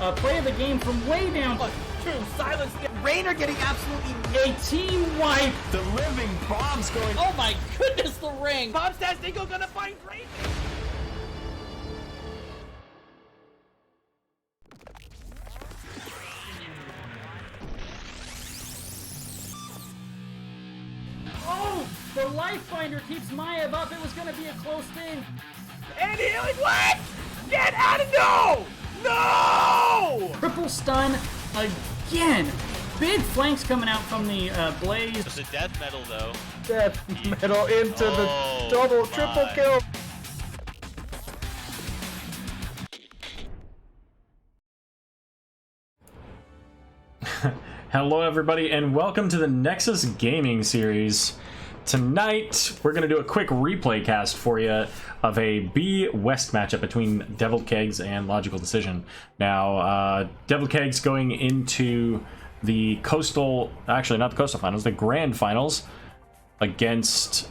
play of the game from way down. Tomb, silence the Rainer getting absolutely A team wipe. The living bomb's going. Oh my goodness, the ring! Bob Stasnico gonna find Rainer! Oh, the life finder keeps Maev up. It was gonna be a close thing. And healing, what? Get out of no! No! Triple stun again. Big flanks coming out from the Blaze. It's a death metal though. Death metal into the double, triple kill. Hello everybody and welcome to the Nexus Gaming Series. Tonight we're going to do a quick replay cast for you of a B West matchup between Devil Keggs and Logical Decision. Now Devil Keggs going into the coastal, actually not the coastal finals, the grand finals against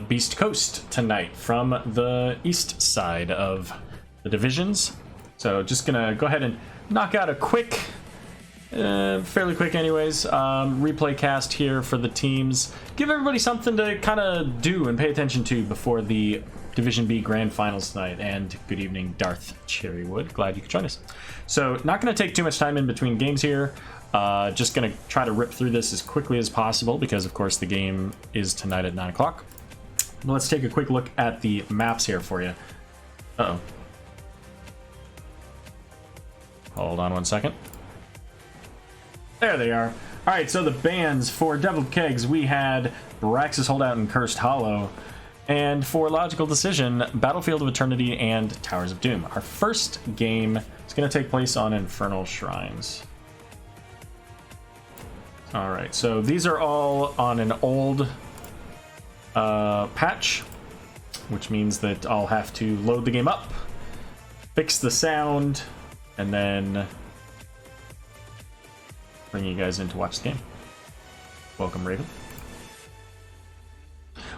Beast Coast tonight from the east side of the divisions. So just going to go ahead and knock out a quick fairly quick anyways, replay cast here for the teams. Give everybody something to kind of do and pay attention to before the Division B Grand Finals tonight. And good evening, Darth Cherrywood. Glad you could join us. So not going to take too much time in between games here. Just going to try to rip through this as quickly as possible because, of course, the game is tonight at 9 o'clock. Let's take a quick look at the maps here for you. Uh-oh. Hold on one second. There they are. Alright, so the bans for Devil Keggs, we had Braxis Holdout and Cursed Hollow. And for Logical Decision, Battlefield of Eternity and Towers of Doom. Our first game is going to take place on Infernal Shrines. Alright, so these are all on an old patch, which means that I'll have to load the game up, fix the sound, and then bring you guys in to watch the game. Welcome, Raven.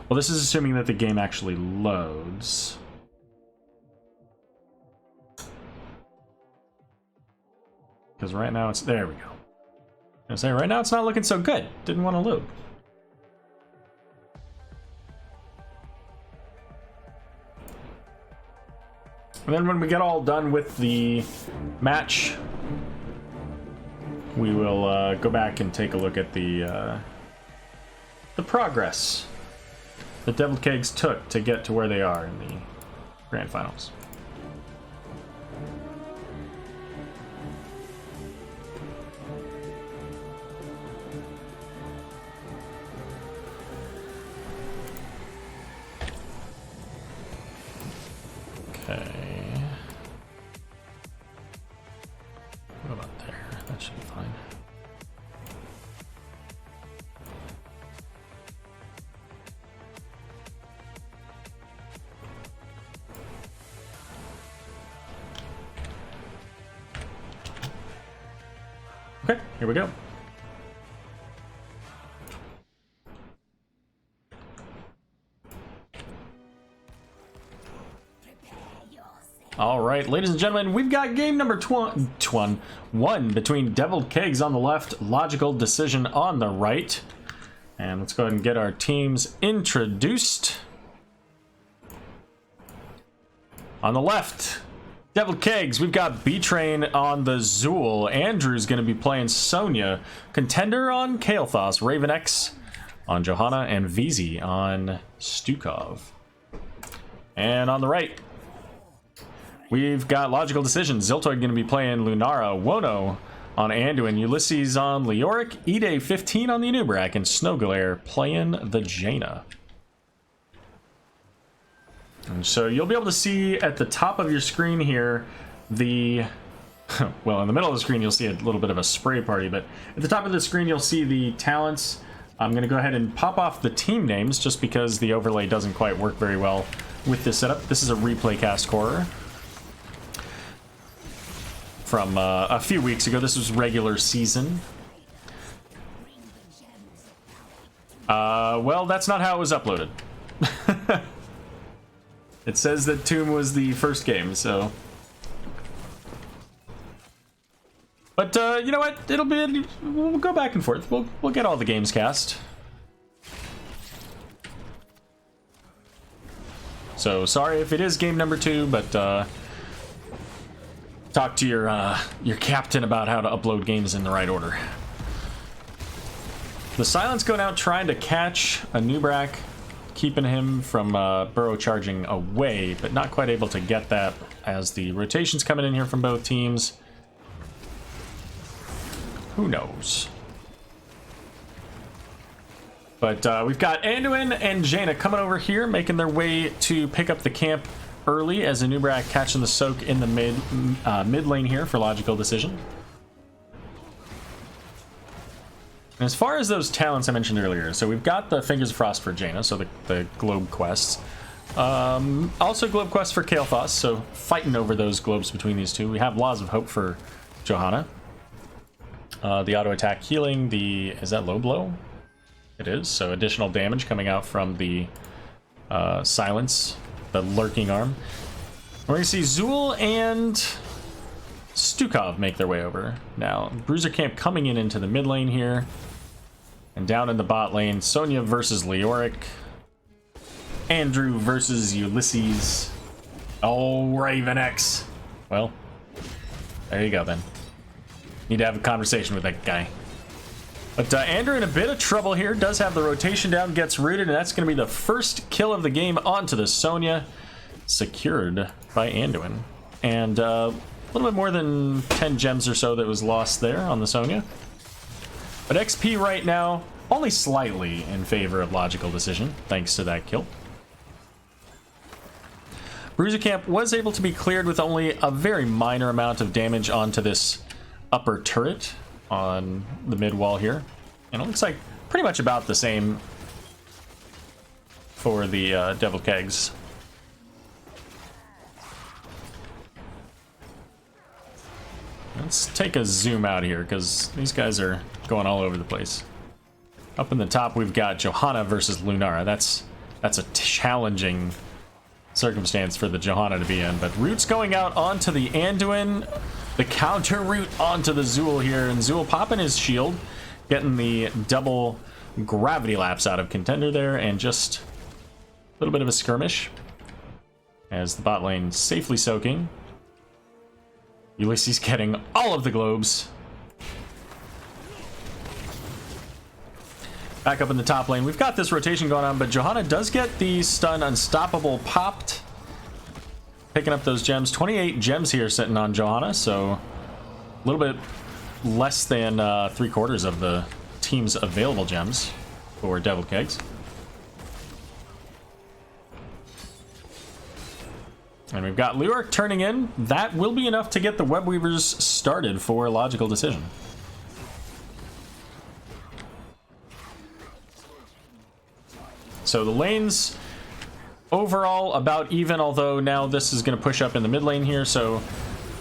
Well, this is assuming that the game actually loads. Because right now it's... There we go. I was saying, right now it's not looking so good. Didn't want to load. And then when we get all done with the match, we will go back and take a look at the progress that Devil Keggs took to get to where they are in the Grand Finals. Okay. What about there? That should be fine. Okay, here we go. All right, ladies and gentlemen, we've got game number one between Devil Keggs on the left, Logical Decision on the right. And let's go ahead and get our teams introduced. On the left, Devil Keggs, we've got B-Train on the Zool. Andrew's going to be playing Sonya. Contender on Kael'thas. Raven X on Johanna. And VZ on Stukov. And on the right, we've got Logical Decision. Ziltoid going to be playing Lunara. Wono on Anduin. Ulysses on Leoric. Ide 15 on the Anubrak. And Snowglare playing the Jaina. And so you'll be able to see at the top of your screen here the... Well, in the middle of the screen you'll see a little bit of a spray party, but at the top of the screen you'll see the talents. I'm going to go ahead and pop off the team names just because the overlay doesn't quite work very well with this setup. This is a replay cast core from a few weeks ago. This was regular season. Well, that's not how it was uploaded. It says that Tomb was the first game, so But you know what? We'll go back and forth. We'll get all the games cast. So sorry if it is game number 2, but talk to your captain about how to upload games in the right order. The Silence going out trying to catch a Nubrak, keeping him from burrow charging away, but not quite able to get that as the rotations coming in here from both teams. Who knows? But we've got Anduin and Jaina coming over here, making their way to pick up the camp early as a Nubrak catching the soak in the mid lane here for Logical Decision. And as far as those talents I mentioned earlier, so we've got the Fingers of Frost for Jaina, so the globe quests. Also globe quests for Kael'thas, so fighting over those globes between these two. We have Laws of Hope for Johanna. The auto attack healing, is that low blow? It is, so additional damage coming out from the silence, the lurking arm. We're going to see Zul and Stukov make their way over. Now, Bruiser Camp coming into the mid lane here. And down in the bot lane, Sonya versus Leoric. Andrew versus Ulysses. Oh, Raven X. Well, there you go then. Need to have a conversation with that guy. But Andrew in a bit of trouble here. Does have the rotation down, gets rooted, and that's going to be the first kill of the game onto the Sonya. Secured by Anduin. And a little bit more than 10 gems or so that was lost there on the Sonya. But XP right now, only slightly in favor of Logical Decision, thanks to that kill. Bruiser Camp was able to be cleared with only a very minor amount of damage onto this upper turret on the mid wall here. And it looks like pretty much about the same for the Devil Keggs. Let's take a zoom out here because these guys are going all over the place. Up in the top, we've got Johanna versus Lunara. That's a challenging circumstance for the Johanna to be in. But Root's going out onto the Anduin. The counter Root onto the Zul here. And Zul popping his shield. Getting the double gravity lapse out of Contender there. And just a little bit of a skirmish. As the bot lane safely soaking. Ulysses getting all of the globes. Back up in the top lane. We've got this rotation going on, but Johanna does get the stun Unstoppable popped. Picking up those gems. 28 gems here sitting on Johanna, so a little bit less than 3/4 of the team's available gems for Devil Keggs. And we've got Leoric turning in. That will be enough to get the Web Weavers started for Logical Decision. So the lanes overall about even, although now this is going to push up in the mid lane here. So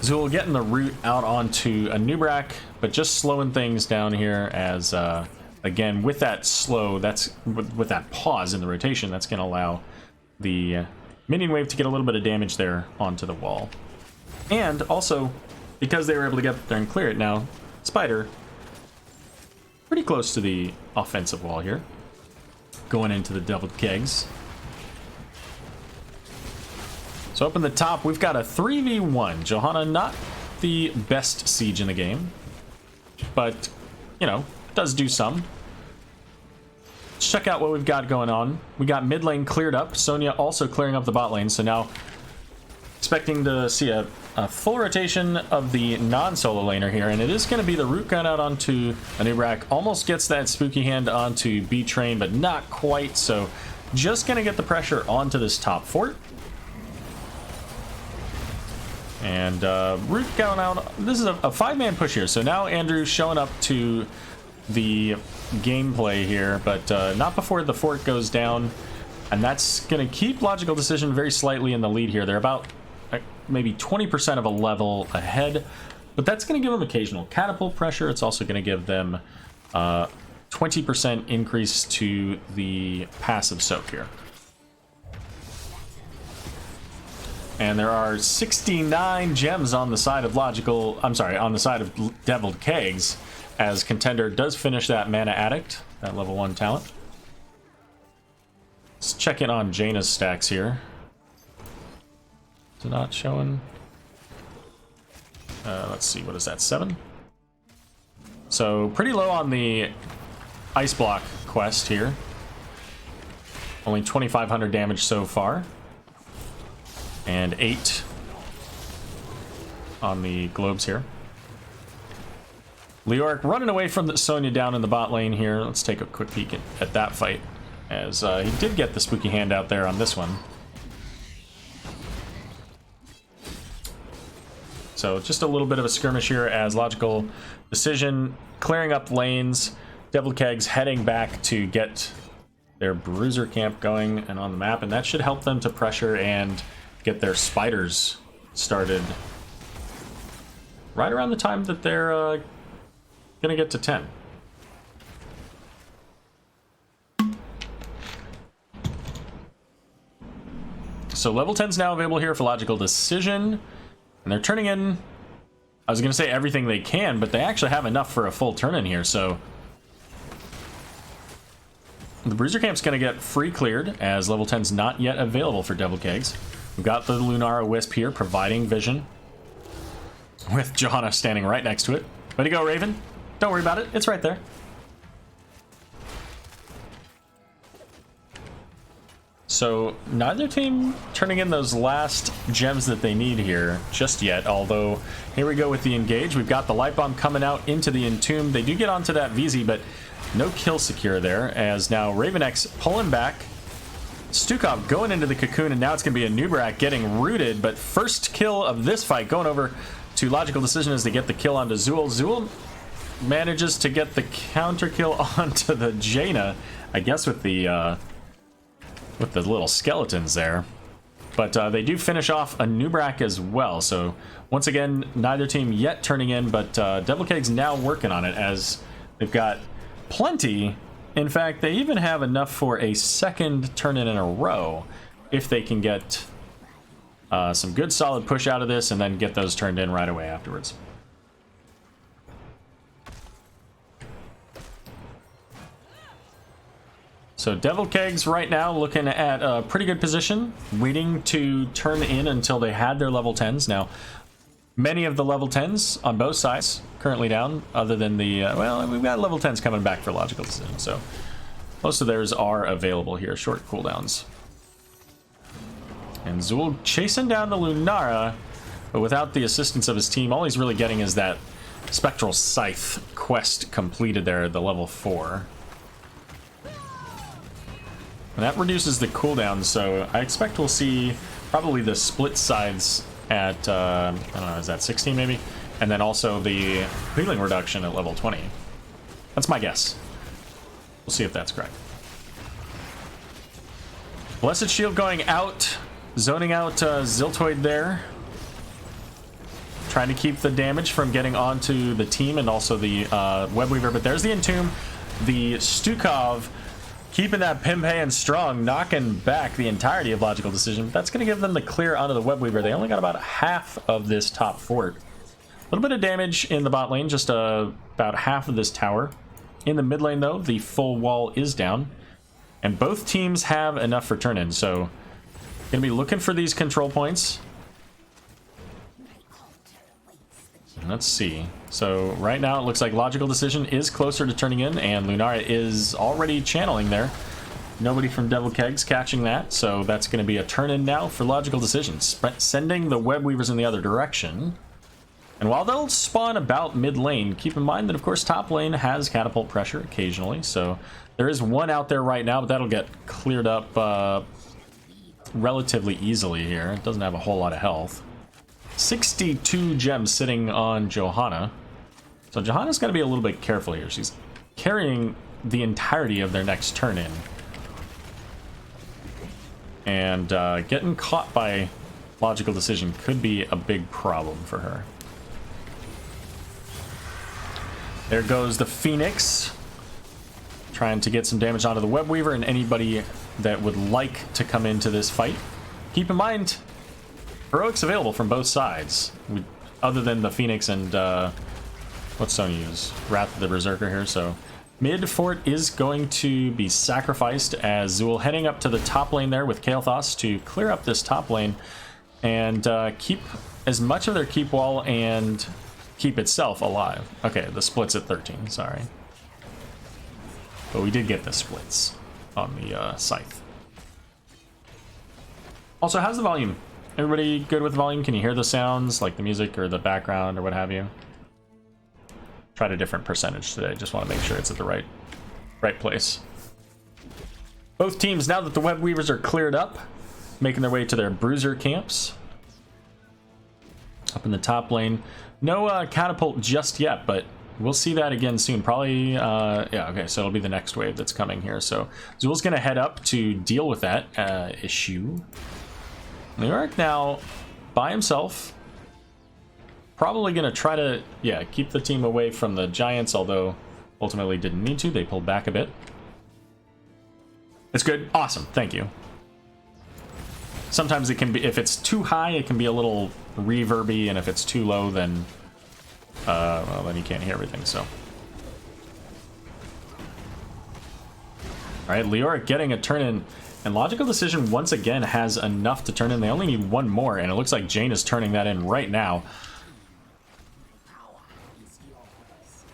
Zul getting the root out onto a Nubrak, but just slowing things down here as, again, with that slow, that's with that pause in the rotation, that's going to allow the minion wave to get a little bit of damage there onto the wall. And also, because they were able to get there and clear it now, Spider pretty close to the offensive wall here. Going into the Deviled Keggs. So up in the top, we've got a 3v1. Johanna, not the best siege in the game, but, you know, does do some. Let's check out what we've got going on. We got mid lane cleared up. Sonya also clearing up the bot lane. So now expecting to see a full rotation of the non-solo laner here. And it is going to be the root gun out onto Anubrak. Almost gets that spooky hand onto B-Train, but not quite. So just going to get the pressure onto this top fort. And root going out. This is a 5-man push here. So now Andrew's showing up to the gameplay here, but not before the fort goes down, and that's going to keep Logical Decision very slightly in the lead here. They're about maybe 20% of a level ahead, but that's going to give them occasional catapult pressure. It's also going to give them 20% increase to the passive soak here. And there are 69 gems on the side of Logical, I'm sorry, on the side of Deviled Keggs, as Contender does finish that Mana Addict, that level 1 talent. Let's check in on Jaina's stacks here. Is it not showing? Let's see, what is that, 7? So pretty low on the Ice Block quest here. Only 2,500 damage so far. And 8 on the globes here. Leoric running away from the Sonya down in the bot lane here. Let's take a quick peek at that fight, as he did get the spooky hand out there on this one. So just a little bit of a skirmish here as Logical Decision clearing up lanes. Devil Keggs heading back to get their Bruiser camp going and on the map, and that should help them to pressure and get their spiders started right around the time that they're gonna get to 10. So level 10's now available here for Logical Decision, and they're turning in, I was gonna say everything they can, but they actually have enough for a full turn in here. So the Bruiser camp's gonna get free cleared, as level 10's not yet available for Devil Keggs. We've got the Lunara Wisp here providing vision, with Johanna standing right next to it. Way to go, Raven. Don't worry about it, it's right there. So neither team turning in those last gems that they need here just yet, although here we go with the engage. We've got the Light Bomb coming out into the Entomb. They do get onto that VZ, but no kill secure there, as now Ravenex pulling back. Stukov going into the cocoon, and now it's going to be a Nubarak getting rooted, but first kill of this fight going over to Logical Decision as they get the kill onto Zool. Zool manages to get the counter kill onto the Jaina, I guess with the little skeletons there. But they do finish off a Nubarak as well, so once again, neither team yet turning in, but Devil Keggs now working on it, as they've got plenty. In fact, they even have enough for a second turn in a row if they can get some good solid push out of this and then get those turned in right away afterwards. So Devil Keggs right now looking at a pretty good position, waiting to turn in until they had their level 10s. Now, many of the level 10s on both sides currently down, other than the, well, we've got level 10s coming back for Logical Decision, so most of theirs are available here, short cooldowns. And Zool chasing down the Lunara, but without the assistance of his team. All he's really getting is that Spectral Scythe quest completed there at the level 4. And that reduces the cooldown, so I expect we'll see probably the split sides at, I don't know, is that 16 maybe? And then also the healing reduction at level 20. That's my guess. We'll see if that's correct. Blessed Shield going out, zoning out Ziltoid there. Trying to keep the damage from getting onto the team and also the Webweaver, but there's the Entomb. The Stukov keeping that Pimpean strong, knocking back the entirety of Logical Decision. That's going to give them the clear onto the Webweaver. They only got about half of this top fort. A little bit of damage in the bot lane, just about half of this tower. In the mid lane, though, the full wall is down. And both teams have enough for turn-in, so going to be looking for these control points. Let's see. So right now it looks like Logical Decision is closer to turning in, and Lunara is already channeling there. Nobody from Devil Keggs catching that, so that's going to be a turn-in now for Logical Decision, sending the Webweavers in the other direction. And while they'll spawn about mid lane, keep in mind that of course top lane has catapult pressure occasionally, so there is one out there right now, but that'll get cleared up relatively easily here. It doesn't have a whole lot of health. 62 gems sitting on Johanna. So Johanna's got to be a little bit careful here. She's carrying the entirety of their next turn in. And getting caught by Logical Decision could be a big problem for her. There goes the Phoenix, trying to get some damage onto the Webweaver and anybody that would like to come into this fight. Keep in mind, Heroics available from both sides, other than the Phoenix and what's Sony use? Wrath of the Berserker here. So mid fort is going to be sacrificed as Zool heading up to the top lane there with Kael'thas to clear up this top lane and keep as much of their keep wall and keep itself alive. Okay, the split's at 13, sorry. But we did get the splits on the scythe. Also, how's the volume? Everybody good with the volume? Can you hear the sounds, like the music or the background or what have you? Tried a different percentage today. Just want to make sure it's at the right place. Both teams, now that the web weavers are cleared up, making their way to their bruiser camps. Up in the top lane. No catapult just yet, but we'll see that again soon. Probably, yeah, okay, so it'll be the next wave that's coming here. So Zool's going to head up to deal with that issue. Leoric now, by himself, probably going to try to, yeah, keep the team away from the Giants, although ultimately didn't need to. They pulled back a bit. It's good. Awesome. Thank you. Sometimes it can be, if it's too high, it can be a little reverby, and if it's too low, then well, then you can't hear everything, so. All right, Leoric getting a turn in, and Logical Decision once again has enough to turn in. They only need one more, and it looks like Jane is turning that in right now.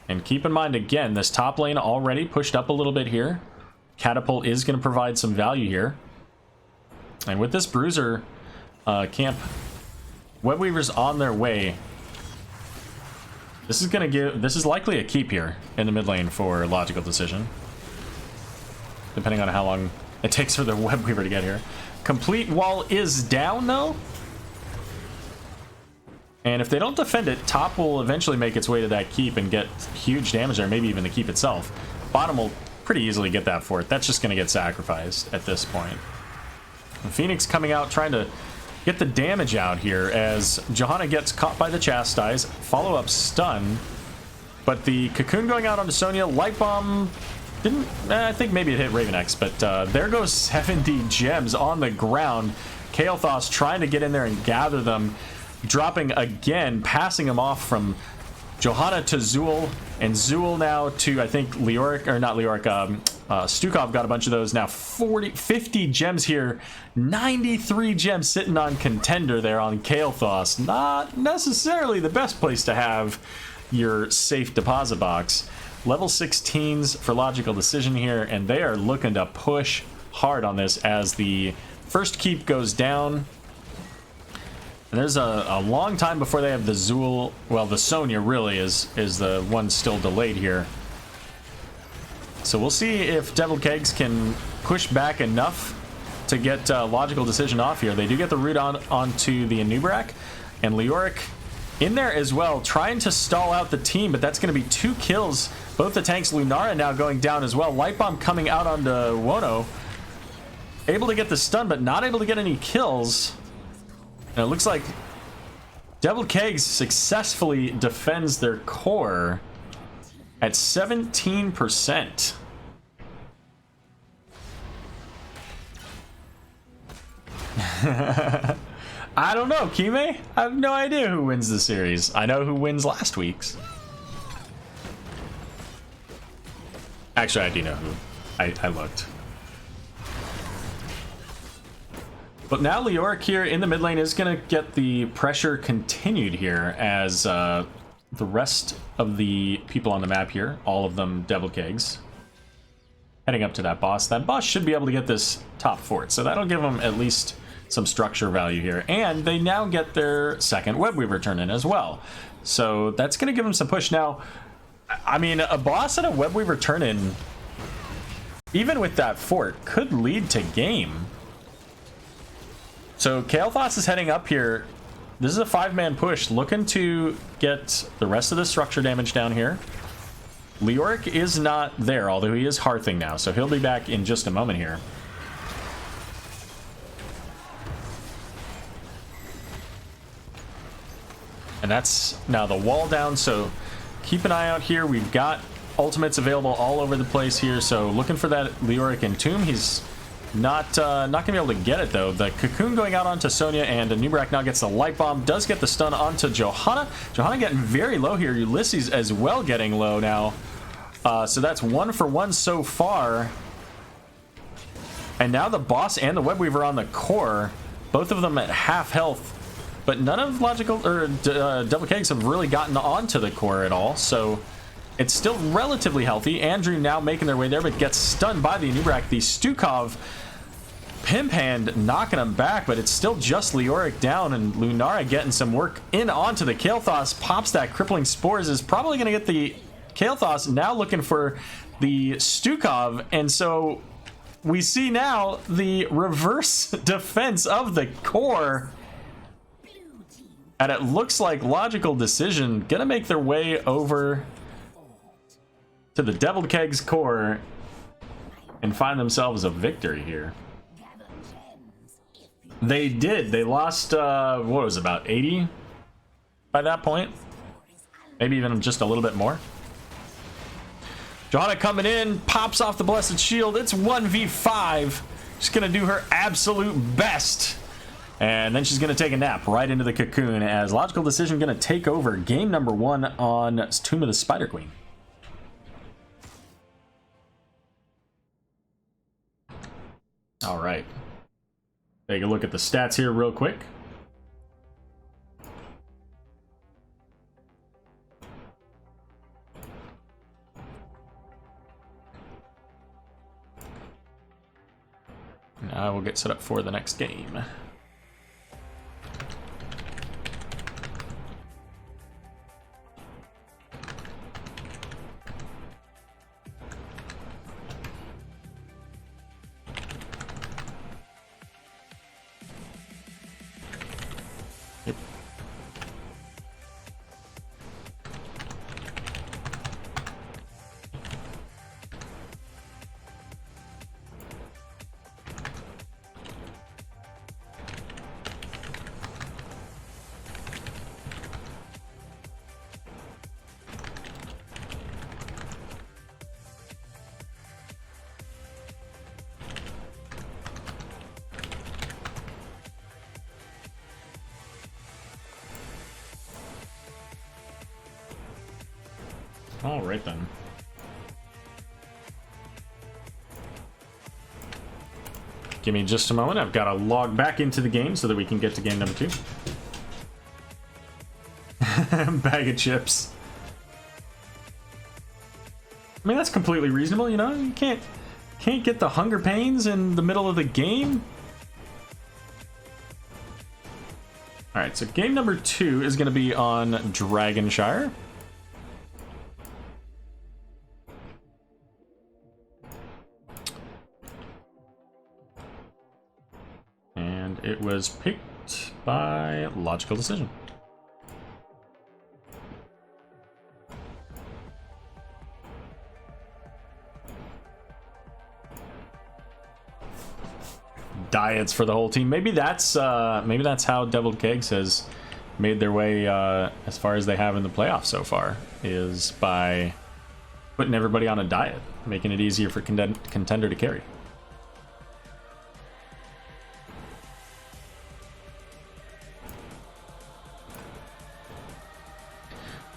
And keep in mind, again, this top lane already pushed up a little bit here. Catapult is going to provide some value here. And with this Bruiser camp, Web Weaver's on their way. This is likely a keep here in the mid lane for Logical Decision, depending on how long it takes for the Web Weaver to get here. Complete wall is down though, and if they don't defend it, top will eventually make its way to that keep and get huge damage there, maybe even the keep itself. Bottom will pretty easily get that fort. That's just going to get sacrificed at this point. And Phoenix coming out trying to get the damage out here as Johanna gets caught by the Chastise. Follow-up stun. But the Cocoon going out onto Sonya. Light Bomb didn't... I think maybe it hit Raven X, but there goes 70 gems on the ground. Kael'thas trying to get in there and gather them. Dropping again, passing him off from Johanna to Zool. And Zool now to, I think, Leoric, or not Leoric, Stukov got a bunch of those. Now 50 gems here. 93 gems sitting on Contender there on Kael'thas. Not necessarily the best place to have your safe deposit box. Level 16s for Logical Decision here, and they are looking to push hard on this as the first keep goes down. And there's a long time before they have the Zool. Well, the Sonya really is the one still delayed here. So we'll see if Devil Keggs can push back enough to get Logical Decision off here. They do get the root onto the Anubrak, and Leoric in there as well, trying to stall out the team, but that's going to be 2 kills. Both the tanks, Lunara now going down as well. Light Bomb coming out onto Wono. Able to get the stun, but not able to get any kills. And it looks like Devil Keggs successfully defends their core at 17%. I don't know, Kime. I have no idea who wins the series. I know who wins last week's. Actually, I do know who. I looked. But now Leoric here in the mid lane is going to get the pressure continued here as the rest of the people on the map here, all of them Devil Keggs, heading up to that boss. That boss should be able to get this top fort, so that'll give them at least some structure value here. And they now get their second Web Weaver turn in as well. So that's going to give them some push. Now, I mean, a boss and a Web Weaver turn in, even with that fort, could lead to game. So Kael'thas is heading up here. This is a 5-man push, looking to get the rest of the structure damage down here. Leoric is not there, although he is hearthing now, so he'll be back in just a moment here. And that's now the wall down, so keep an eye out here. We've got ultimates available all over the place here, so looking for that Leoric Entomb. He's Not gonna be able to get it though. The cocoon going out onto Sonya, and Nubrak now gets the light bomb. Does get the stun onto Johanna. Johanna getting very low here. Ulysses as well getting low now. So that's 1 for 1 so far. And now the boss and the Web Weaver on the core, both of them at half health. But none of Logical or Devil Keggs have really gotten onto the core at all. So it's still relatively healthy. Andrew now making their way there, but gets stunned by the Nubrak. The Stukov Pimp Hand knocking him back, but it's still just Leoric down, and Lunara getting some work in onto the Kael'thas. Pops that crippling spores, is probably going to get the Kael'thas, now looking for the Stukov, and so we see now the reverse defense of the core. And it looks like Logical Decision gonna make their way over to the Devil Keggs core and find themselves a victory here. They did. They lost, what was it, about 80 by that point? Maybe even just a little bit more. Johanna coming in, pops off the Blessed Shield. It's 1v5. She's gonna do her absolute best. And then she's going to take a nap right into the cocoon, as Logical Decision going to take over game number 1 on Tomb of the Spider Queen. All right. Take a look at the stats here real quick. Now we'll get set up for the next game. All right then. Give me just a moment. I've got to log back into the game so that we can get to game number 2. Bag of chips. I mean, that's completely reasonable, you know? You can't get the hunger pains in the middle of the game. All right, so game number 2 is going to be on Dragonshire. It was picked by Logical Decision. Diets for the whole team. Maybe that's how Devil Keggs has made their way as far as they have in the playoffs so far, is by putting everybody on a diet, making it easier for contender to carry.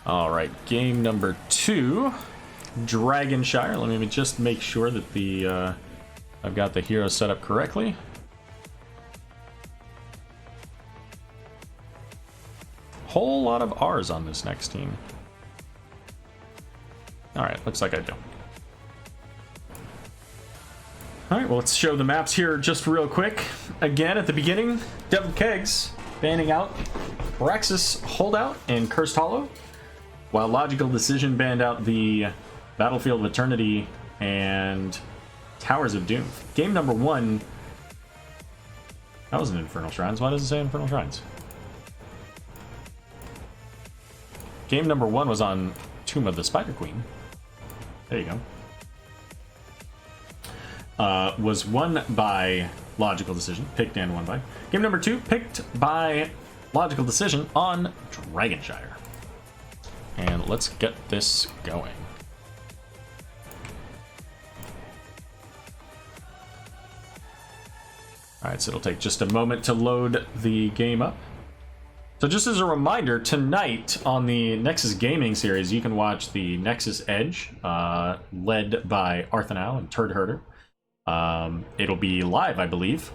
All right, game number 2, Dragonshire. Let me just make sure that the I've got the hero set up correctly. Whole lot of R's on this next team. All right, looks like I do. All right, well, let's show the maps here just real quick. Again, at the beginning, Devil Keggs banning out Praxis Holdout and Cursed Hollow, while Logical Decision banned out the Battlefield of Eternity and Towers of Doom. Game number 1, that wasn't Infernal Shrines. Why does it say Infernal Shrines? Game number 1 was on Tomb of the Spider Queen. There you go. Was won by Logical Decision, picked and won by. Game number 2, picked by Logical Decision on Dragonshire. And let's get this going. Alright, so it'll take just a moment to load the game up. So just as a reminder, tonight on the Nexus Gaming series, you can watch the Nexus Edge, led by Arthanal and Turd Herder. It'll be live, I believe.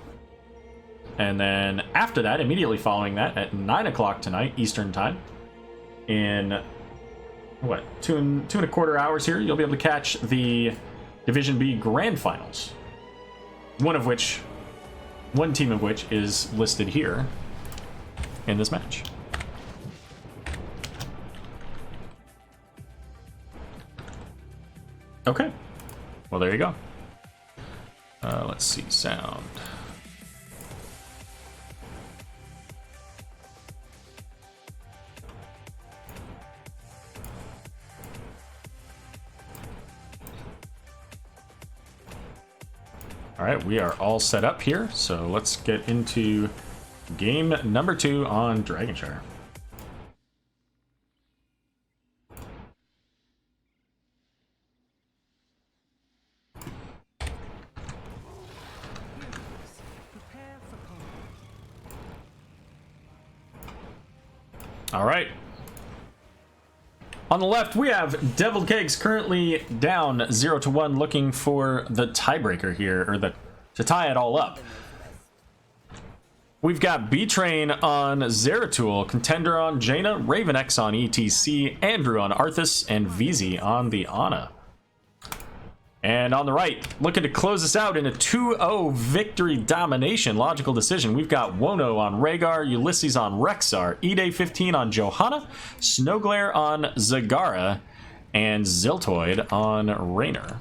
And then after that, immediately following that, at 9 o'clock tonight, Eastern Time, in, what, two and a quarter hours here, you'll be able to catch the Division B Grand Finals. One team of which is listed here in this match. Okay. Well, there you go. Let's see, sound. All right, we are all set up here, so let's get into game number 2 on Dragonshire. All right. On the left, we have Deviled Keggs currently down 0-1, looking for the tiebreaker here, or to tie it all up. We've got B-Train on Zeratul, Contender on Jaina, Raven X on ETC, Andrew on Arthas, and VZ on the Ana. And on the right, looking to close us out in a 2-0 victory domination, logical decision. We've got Wono on Rhaegar, Ulysses on Rexxar, Eday15 on Johanna, Snowglare on Zagara, and Ziltoid on Raynor.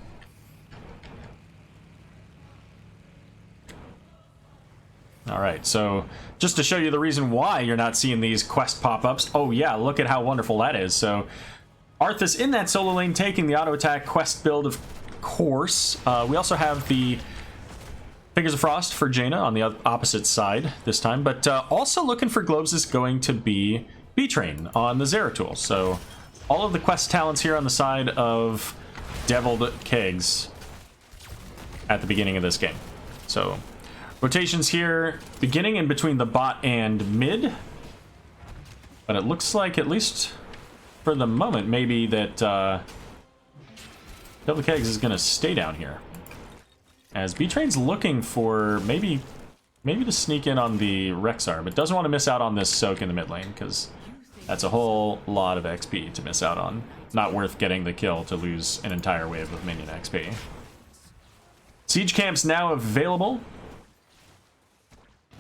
All right, so just to show you the reason why you're not seeing these quest pop-ups. Oh yeah, look at how wonderful that is. So Arthas in that solo lane taking the auto attack quest build, of course. We also have the Fingers of Frost for Jaina on the opposite side this time, but also looking for globes is going to be B-Train on the Zeratul. So all of the quest talents here on the side of Deviled Keggs at the beginning of this game. So rotations here beginning in between the bot and mid, but it looks like, at least for the moment, maybe that Deviled Keggs is going to stay down here, as B-Train's looking for maybe to sneak in on the Rexxar, but doesn't want to miss out on this soak in the mid lane, because that's a whole lot of XP to miss out on. Not worth getting the kill to lose an entire wave of minion XP. Siege camps now available.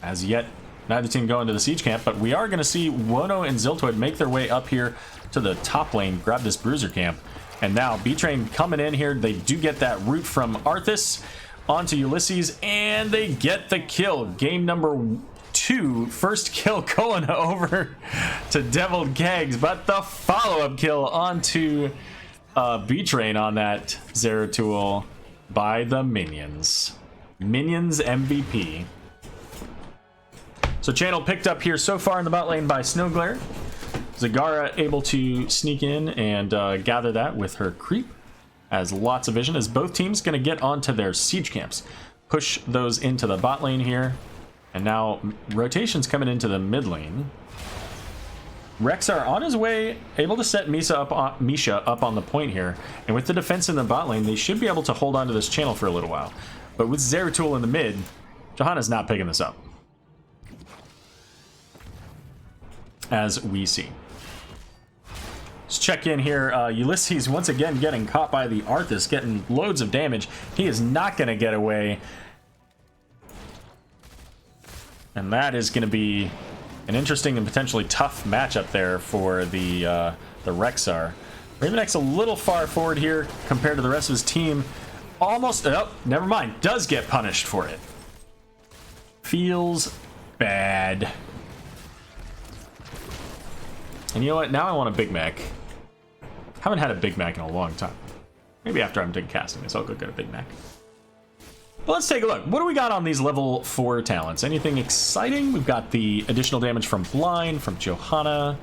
As yet, neither team going to the siege camp, but we are going to see Wono and Ziltoid make their way up here to the top lane, grab this bruiser camp. And now B-Train coming in here. They do get that root from Arthas onto Ulysses, and they get the kill. Game number 2, first kill going over to Deviled Keggs, but the follow-up kill onto B-Train on that Zeratul by the minions. Minions MVP. So channel picked up here so far in the bot lane by Snowglare. Zagara able to sneak in and gather that with her creep. Has lots of vision, as both teams going to get onto their siege camps. Push those into the bot lane here. And now rotations coming into the mid lane. Rexxar on his way, able to set Misha up on the point here. And with the defense in the bot lane, they should be able to hold on to this channel for a little while. But with Zeratul in the mid, Johanna's not picking this up, as we see. Let's check in here. Ulysses once again getting caught by the Arthas, getting loads of damage. He is not going to get away. And that is going to be an interesting and potentially tough matchup there for the Rexxar. Raven X a little far forward here compared to the rest of his team. Almost, oh, never mind. Does get punished for it. Feels bad. And you know what? Now I want a Big Mac. Haven't had a Big Mac in a long time. Maybe after I'm done casting this, I'll go get a Big Mac. But let's take a look. What do we got on these level 4 talents? Anything exciting? We've got the additional damage from Blind, from Johanna.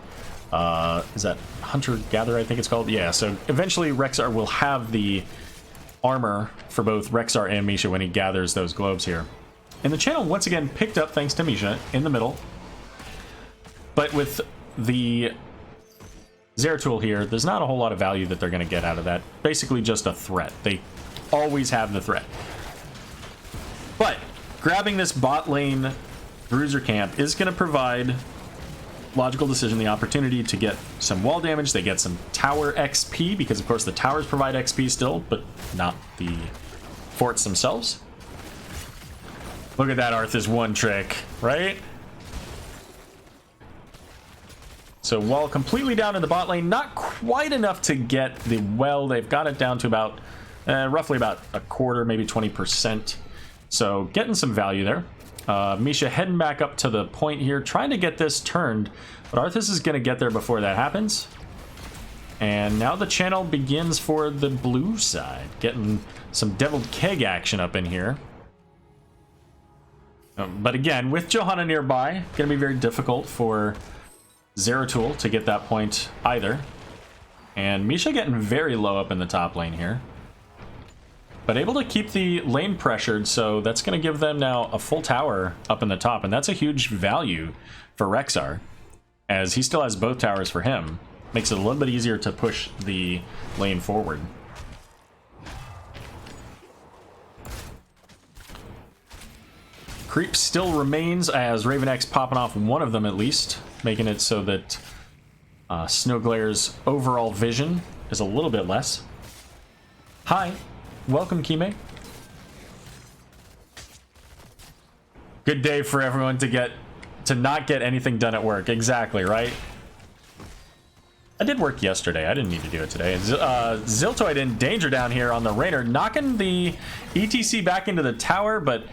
Is that Hunter Gatherer, I think it's called? Yeah, so eventually Rexxar will have the armor for both Rexxar and Misha when he gathers those globes here. And the channel once again picked up thanks to Misha in the middle. But with the Zeratul here, there's not a whole lot of value that they're going to get out of that. Basically just a threat. They always have the threat. But grabbing this bot lane bruiser camp is going to provide Logical Decision the opportunity to get some wall damage. They get some tower XP, because of course the towers provide XP still, but not the forts themselves. Look at that Arthas one trick, right? So wall completely down in the bot lane, not quite enough to get the well. They've got it down to about roughly about a quarter, maybe 20%. So getting some value there. Misha heading back up to the point here, trying to get this turned, but Arthas is going to get there before that happens. And now the channel begins for the blue side, getting some Deviled Keg action up in here. But again, with Johanna nearby, going to be very difficult for Zeratul to get that point either. And Misha getting very low up in the top lane here. But able to keep the lane pressured, so that's going to give them now a full tower up in the top. And that's a huge value for Rexxar, as he still has both towers for him. Makes it a little bit easier to push the lane forward. Creep still remains, as Raven X popping off one of them at least, making it so that Snowglare's overall vision is a little bit less. Hi, welcome Kime. Good day for everyone to not get anything done at work. Exactly, right? I did work yesterday. I didn't need to do it today. Ziltoid in danger down here on the Rainer, knocking the ETC back into the tower, but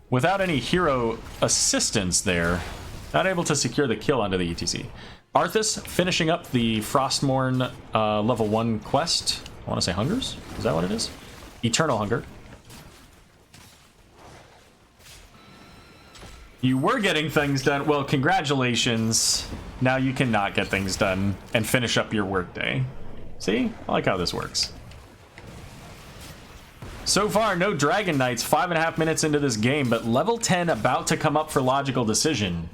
without any hero assistance there. Not able to secure the kill onto the ETC. Arthas finishing up the Frostmourne level 1 quest. I want to say Hungers? Is that what it is? Eternal Hunger. You were getting things done. Well, congratulations. Now you cannot get things done and finish up your workday. See? I like how this works. So far, no Dragon Knights, 5.5 minutes into this game, but level 10 about to come up for Logical Decision.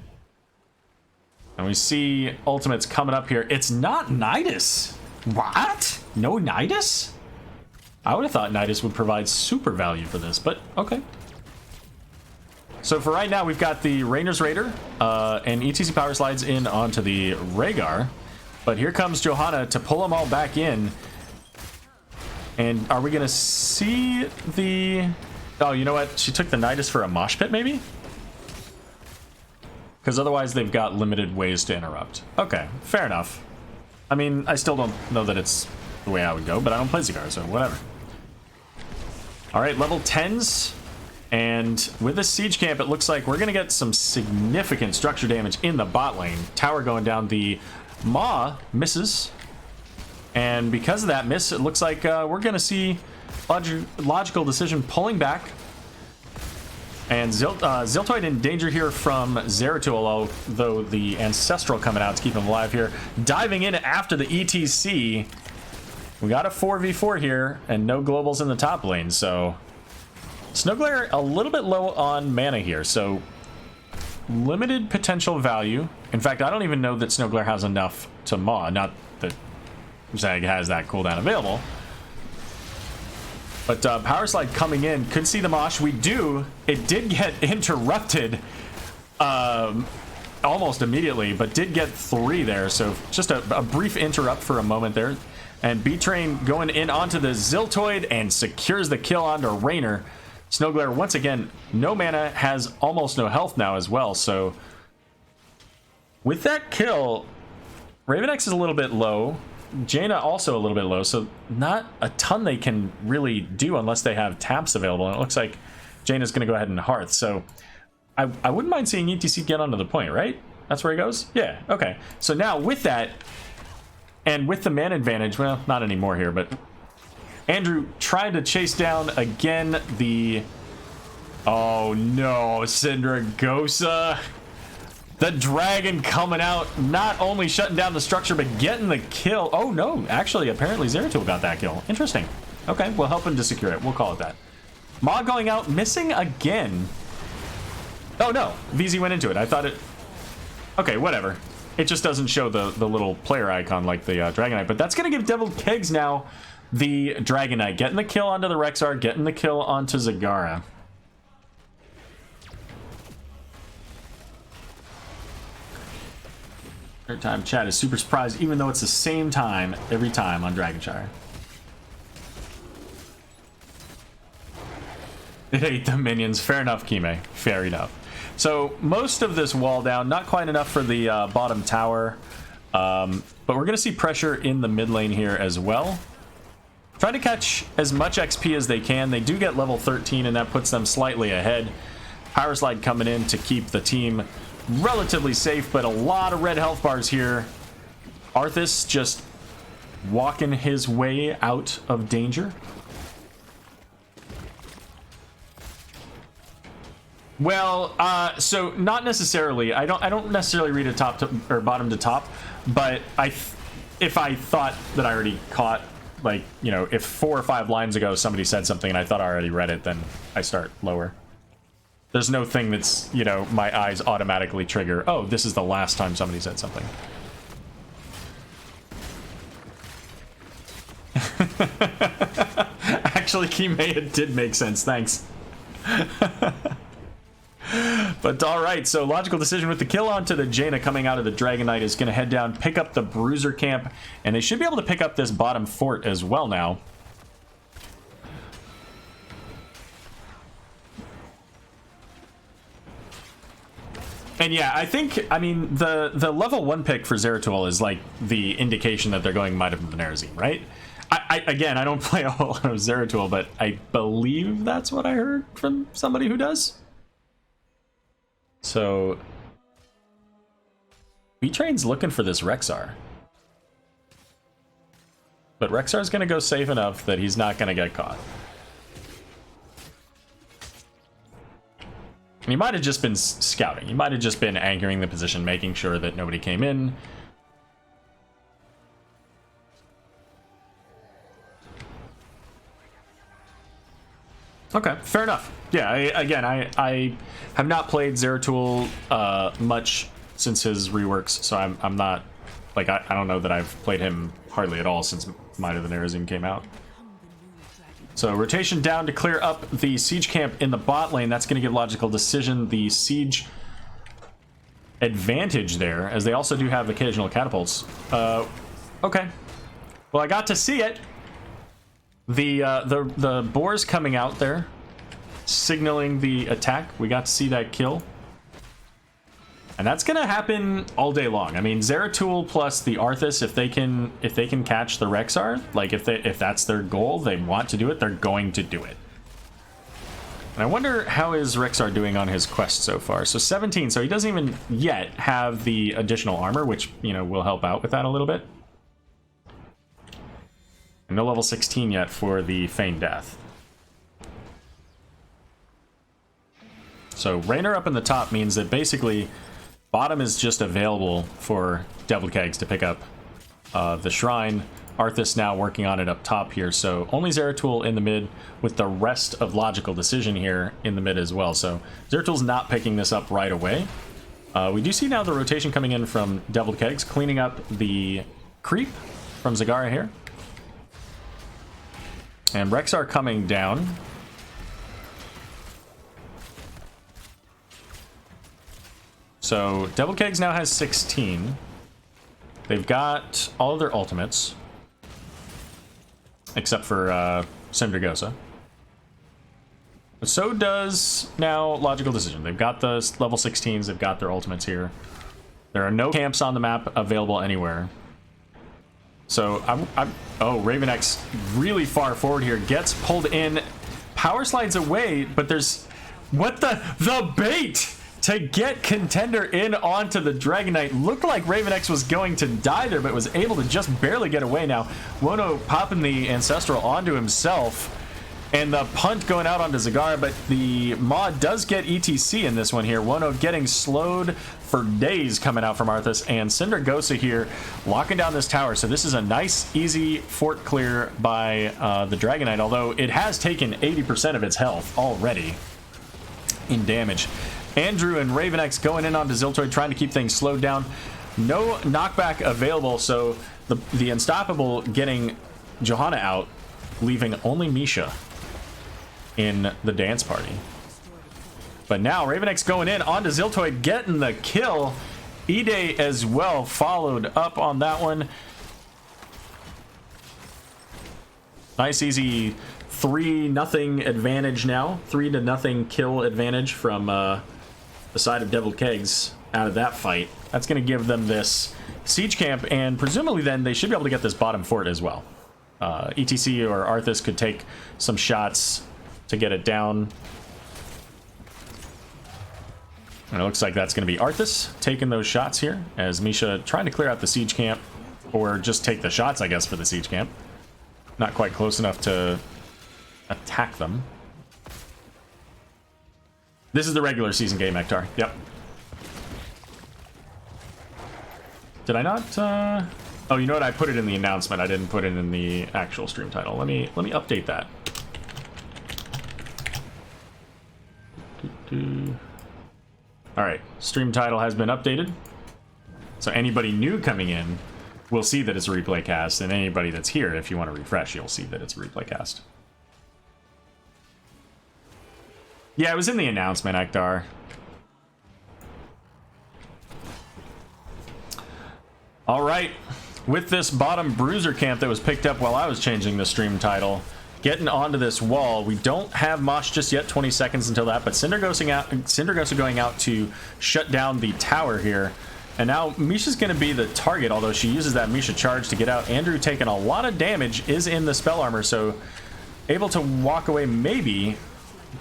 And we see ultimates coming up here. It's not Nidus. What? No Nidus? I would have thought Nidus would provide super value for this, but okay. So for right now, we've got the Rainer's Raider and ETC power slides in onto the Rhaegar. But here comes Johanna to pull them all back in. And are we going to see the... Oh, you know what? She took the Nidus for a mosh pit, maybe? Because otherwise they've got limited ways to interrupt. Okay, fair enough. I mean, I still don't know that it's the way I would go, but I don't play Cigar, so whatever. Alright, level 10s. And with this siege camp, it looks like we're going to get some significant structure damage in the bot lane. Tower going down. The Maw misses. And because of that miss, it looks like we're going to see Logical Decision pulling back. And Ziltoid in danger here from Zeratul, although the Ancestral coming out to keep him alive here. Diving in after the ETC. We got a 4v4 here, and no globals in the top lane, so... Snowglare a little bit low on mana here, so... Limited potential value. In fact, I don't even know that Snowglare has enough to Maw, not that Zag has that cooldown available. But Power Slide coming in, could see the mosh. We do. It did get interrupted almost immediately, but did get 3 there. So just a brief interrupt for a moment there. And B-Train going in onto the Ziltoid and secures the kill onto Rainer. Snowglare, once again, no mana, has almost no health now as well. So with that kill, Raven X is a little bit low. Jaina also a little bit low, so not a ton they can really do unless they have taps available. And it looks like Jaina's going to go ahead and Hearth. So I wouldn't mind seeing ETC get onto the point, right? That's where he goes? Yeah, okay. So now with that, and with the man advantage, well, not anymore here, but Andrew tried to chase down again the... Oh no, Syndragosa. The dragon coming out, not only shutting down the structure, but getting the kill. Oh no, actually, apparently Zeratul got that kill. Interesting. Okay, we'll help him to secure it. We'll call it that. Maw going out, missing again. Oh no, VZ went into it. I thought it... Okay, whatever. It just doesn't show the little player icon like the Dragonite. But that's going to give Devil Keggs now the Dragonite. Getting the kill onto the Rexar, getting the kill onto Zagara. Third time chat is super surprised, even though it's the same time every time on Dragonshire. It ate the minions. Fair enough, Kime. Fair enough. So most of this wall down, not quite enough for the bottom tower, but we're going to see pressure in the mid lane here as well. Trying to catch as much XP as they can. They do get level 13, and that puts them slightly ahead. Power Slide coming in to keep the team relatively safe, but a lot of red health bars here. Arthas just walking his way out of danger. Well, so not necessarily. I don't necessarily read it top to, or bottom to top, but if I thought that I already caught, like, you know, if 4 or 5 lines ago somebody said something and I thought I already read it, then I start lower. There's no thing that's, you know, my eyes automatically trigger, oh, this is the last time somebody said something. Actually, Kime, it did make sense. Thanks. But alright, so logical decision with the kill onto the Jaina coming out of the Dragonite is going to head down, pick up the Bruiser camp, and they should be able to pick up this bottom fort as well now. And yeah, I think, I mean, the level 1 pick for Zeratul is like the indication that they're going Might of Venerazim, right? Again, I don't play a whole lot of Zeratul, but I believe that's what I heard from somebody who does. So, B-Train's looking for this Rexar. But Rexar's going to go safe enough that he's not going to get caught. And he might have just been scouting. He might have just been anchoring the position, making sure that nobody came in. Okay, fair enough. Yeah, I have not played Zeratul much since his reworks, so I'm not, like, I don't know that I've played him hardly at all since Might of the Nerazim came out. So rotation down to clear up the siege camp in the bot lane. That's going to give logical decision the siege advantage there, as they also do have occasional catapults. Okay. Well, I got to see it. The boars coming out there, signaling the attack. We got to see that kill. And that's gonna happen all day long. I mean, Zeratul plus the Arthas, if they can catch the Rexar, like if that's their goal, they want to do it, they're going to do it. And I wonder how is Rexar doing on his quest so far. So 17, so he doesn't even yet have the additional armor, which, you know, will help out with that a little bit. And no level 16 yet for the Feigned Death. So Raynor up in the top means that basically bottom is just available for Devil Keggs to pick up the Shrine. Arthas now working on it up top here, so only Zeratul in the mid with the rest of Logical Decision here in the mid as well. So Zeratul's not picking this up right away. We do see now the rotation coming in from Devil Keggs, cleaning up the creep from Zagara here. And Rexar coming down. So Devil Keggs now has 16. They've got all of their ultimates. Except for Syndragosa. But so does now Logical Decision. They've got the level 16s, they've got their ultimates here. There are no camps on the map available anywhere. So oh, Raven X really far forward here, gets pulled in, power slides away, but there's the bait to get Contender in onto the Dragonite. Looked like Raven X was going to die there, but was able to just barely get away. Now Wono popping the Ancestral onto himself, and the punt going out onto Zagara, but the mod does get ETC in this one here. Wono getting slowed for days coming out from Arthas, and Syndragosa here locking down this tower. So this is a nice, easy fort clear by the Dragonite, although it has taken 80% of its health already in damage. Andrew and Raven-X going in onto Ziltoid, trying to keep things slowed down. No knockback available, so the Unstoppable getting Johanna out, leaving only Misha in the dance party. But now Raven-X going in onto Ziltoid, getting the kill. Ide as well followed up on that one. Nice easy 3-0 advantage now. 3-0 kill advantage from the side of Devil Keggs out of that fight. That's going to give them this siege camp, and presumably then they should be able to get this bottom fort as well. ETC or Arthas could take some shots to get it down. And it looks like that's going to be Arthas taking those shots here, as Misha trying to clear out the siege camp, or just take the shots, I guess, for the siege camp. Not quite close enough to attack them. This is the regular season game, Ektar. Yep. Did I not? Oh, you know what? I put it in the announcement. I didn't put it in the actual stream title. Let me update that. All right, stream title has been updated. So anybody new coming in will see that it's a replay cast, and anybody that's here, if you want to refresh, you'll see that it's a replay cast. Yeah, it was in the announcement, Ektar. All right, with this bottom bruiser camp that was picked up while I was changing the stream title, getting onto this wall. We don't have Mosh just yet, 20 seconds until that, but Cindergosa going out to shut down the tower here. And now Misha's going to be the target, although she uses that Misha charge to get out. Andrew taking a lot of damage, is in the spell armor, so able to walk away maybe.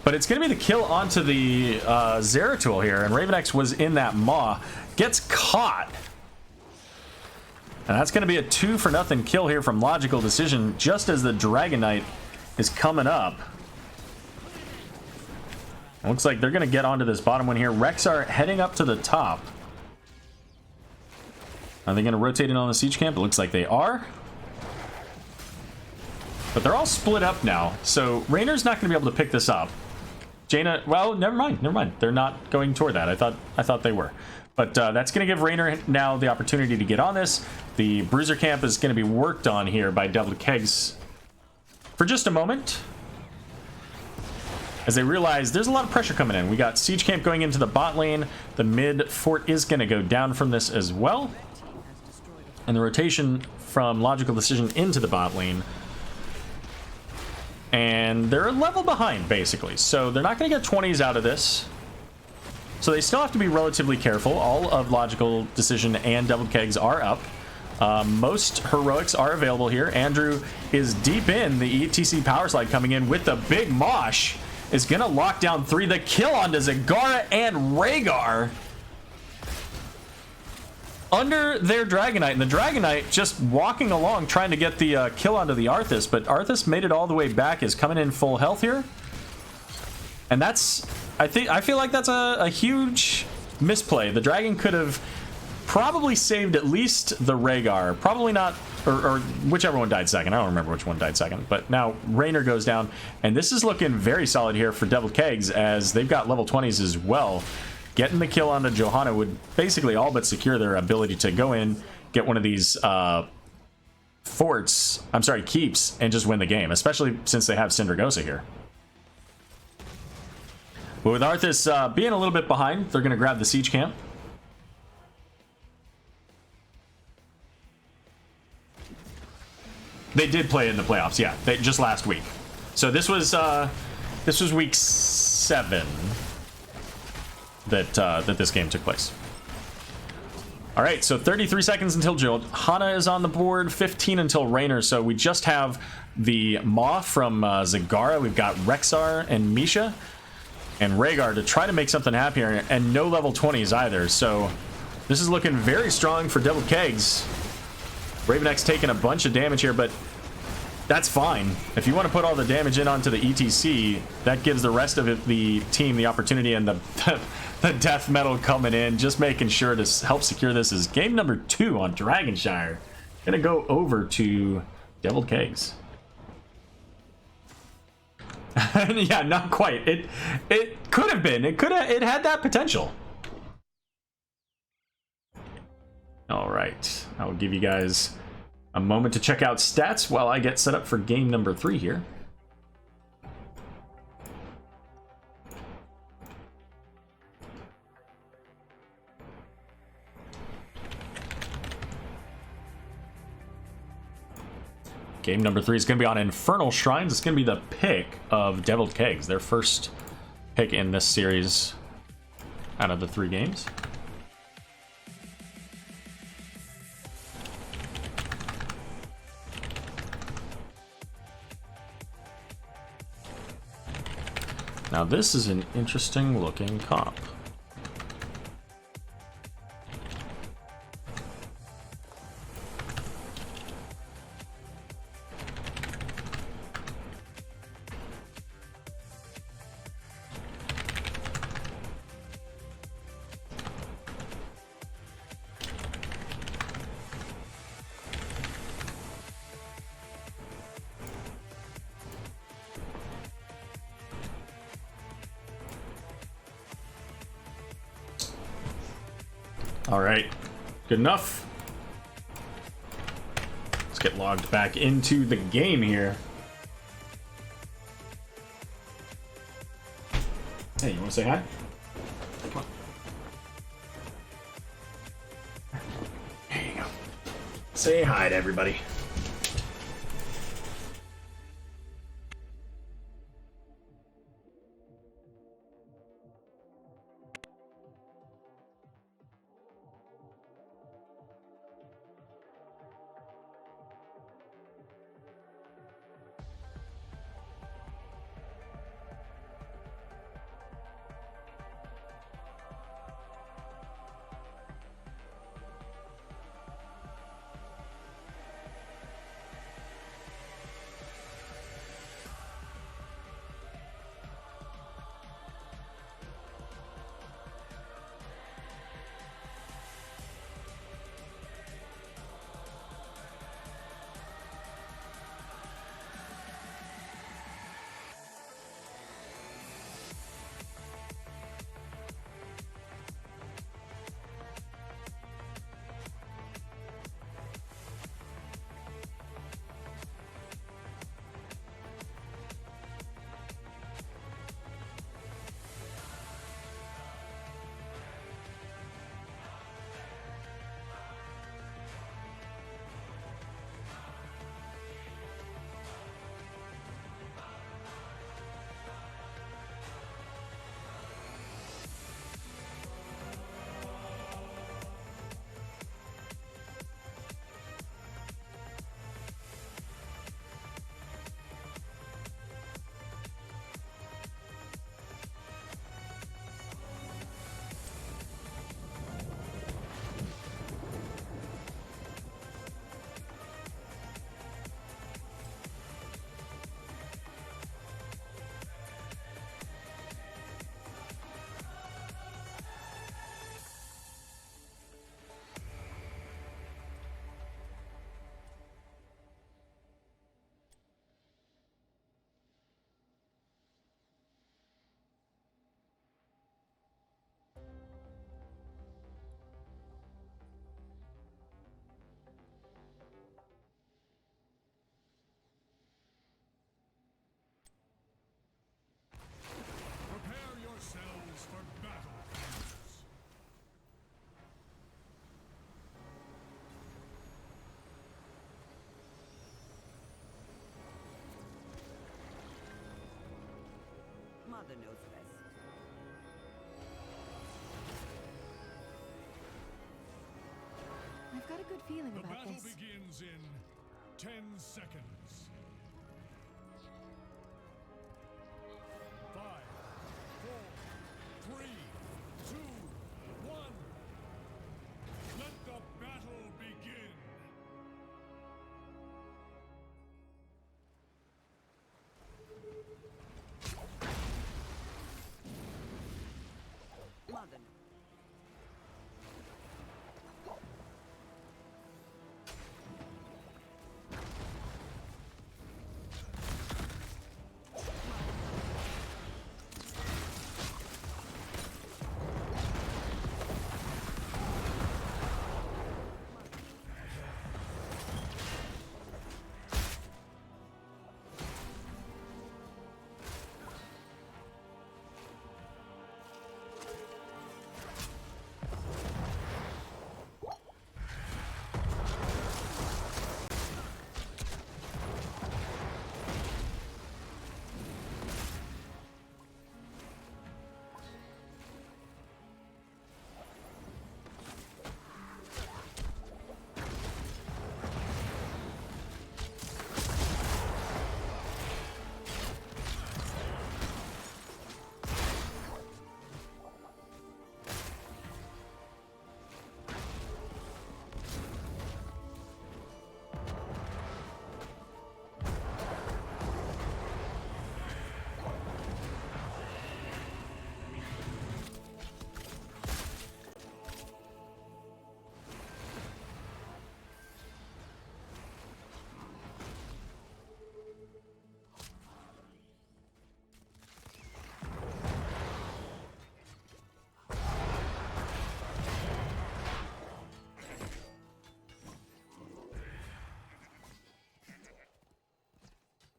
But it's going to be the kill onto the Zeratul here, and Raven-X was in that maw. Gets caught. And that's going to be a 2-for-0 kill here from Logical Decision, just as the Dragon Knight is coming up. It looks like they're going to get onto this bottom one here. Rexar heading up to the top. Are they going to rotate in on the siege camp? It looks like they are. But they're all split up now, so Rainer's not going to be able to pick this up. Jaina, well, never mind. They're not going toward that. I thought they were. But that's going to give Rainer now the opportunity to get on this. The Bruiser camp is going to be worked on here by Devil Keggs for just a moment, as they realize there's a lot of pressure coming in. We got siege camp going into the bot lane. The mid fort is going to go down from this as well. And the rotation from Logical Decision into the bot lane. And they're a level behind, basically. So they're not going to get 20s out of this. So they still have to be relatively careful. All of Logical Decision and Devil Keggs are up. Most heroics are available here. Andrew is deep in. The ETC power slide coming in with the big mosh is going to lock down 3. The kill onto Zagara and Rhaegar under their Dragon Knight. And the Dragon Knight just walking along trying to get the kill onto the Arthas. But Arthas made it all the way back, is coming in full health here. And that's... I feel like that's a huge misplay. The Dragon could have probably saved at least the Rhaegar. Probably not, or whichever one died second. I don't remember which one died second. But now Rainer goes down, and this is looking very solid here for Devil Keggs, as they've got level 20s as well. Getting the kill onto Johanna would basically all but secure their ability to go in, get one of these keeps, and just win the game, especially since they have Cindergosa here. But with Arthas being a little bit behind, they're going to grab the siege camp. They did play in the playoffs, yeah, just last week. So this was week 7 that this game took place. All right, so 33 seconds until Johanna is on the board, 15 until Rainer. So we just have the Maw from Zagara. We've got Rexar and Misha and Rhaegar to try to make something happen here, and no level 20s either. So this is looking very strong for Devil Keggs. Raven-X taking a bunch of damage here, but that's fine. If you want to put all the damage in onto the ETC, that gives the rest of the team the opportunity, and the death metal coming in, just making sure to help secure this is game number 2 on Dragonshire. Gonna go over to Devil Keggs. Yeah, not quite. It could have been. It had that potential. All right. I will give you guys a moment to check out stats while I get set up for game number 3 here. Game number 3 is going to be on Infernal Shrines. It's going to be the pick of Deviled Keggs, their first pick in this series out of the 3 games. Now this is an interesting looking comp. All right, good enough. Let's get logged back into the game here. Hey, you want to say hi? Come on. There you go. Say hi to everybody. Mother knows best. I've got a good feeling The about battle this. begins in 10 seconds. 5, 4, 3, 2, 1. Let the battle begin. Mother.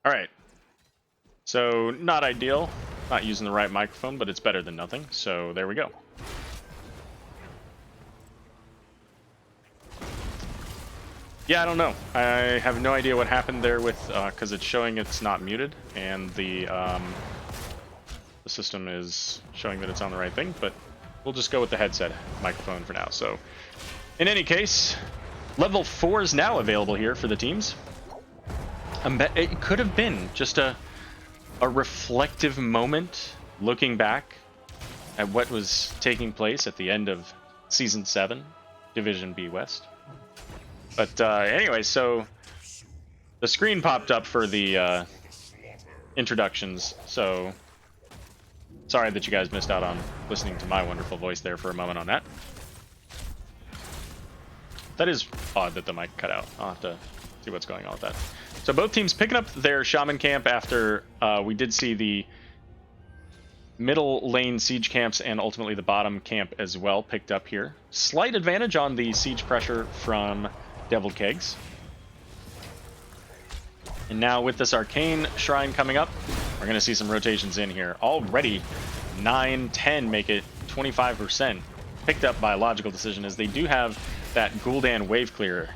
All right. So not ideal, not using the right microphone, but it's better than nothing. So there we go. Yeah, I don't know. I have no idea what happened there with because it's showing it's not muted, and the system is showing that it's on the right thing. But we'll just go with the headset microphone for now. So in any case, level 4 is now available here for the teams. It could have been just a reflective moment looking back at what was taking place at the end of Season 7, Division B West. But anyway, so the screen popped up for the introductions, so sorry that you guys missed out on listening to my wonderful voice there for a moment on that. That is odd that the mic cut out. I'll have to see what's going on with that. So both teams picking up their Shaman camp after we did see the middle lane siege camps and ultimately the bottom camp as well picked up here. Slight advantage on the siege pressure from Devil Keggs. And now with this Arcane Shrine coming up, we're going to see some rotations in here. Already 9, 10 make it 25% picked up by Logical Decision, as they do have that Gul'dan Wave Clearer.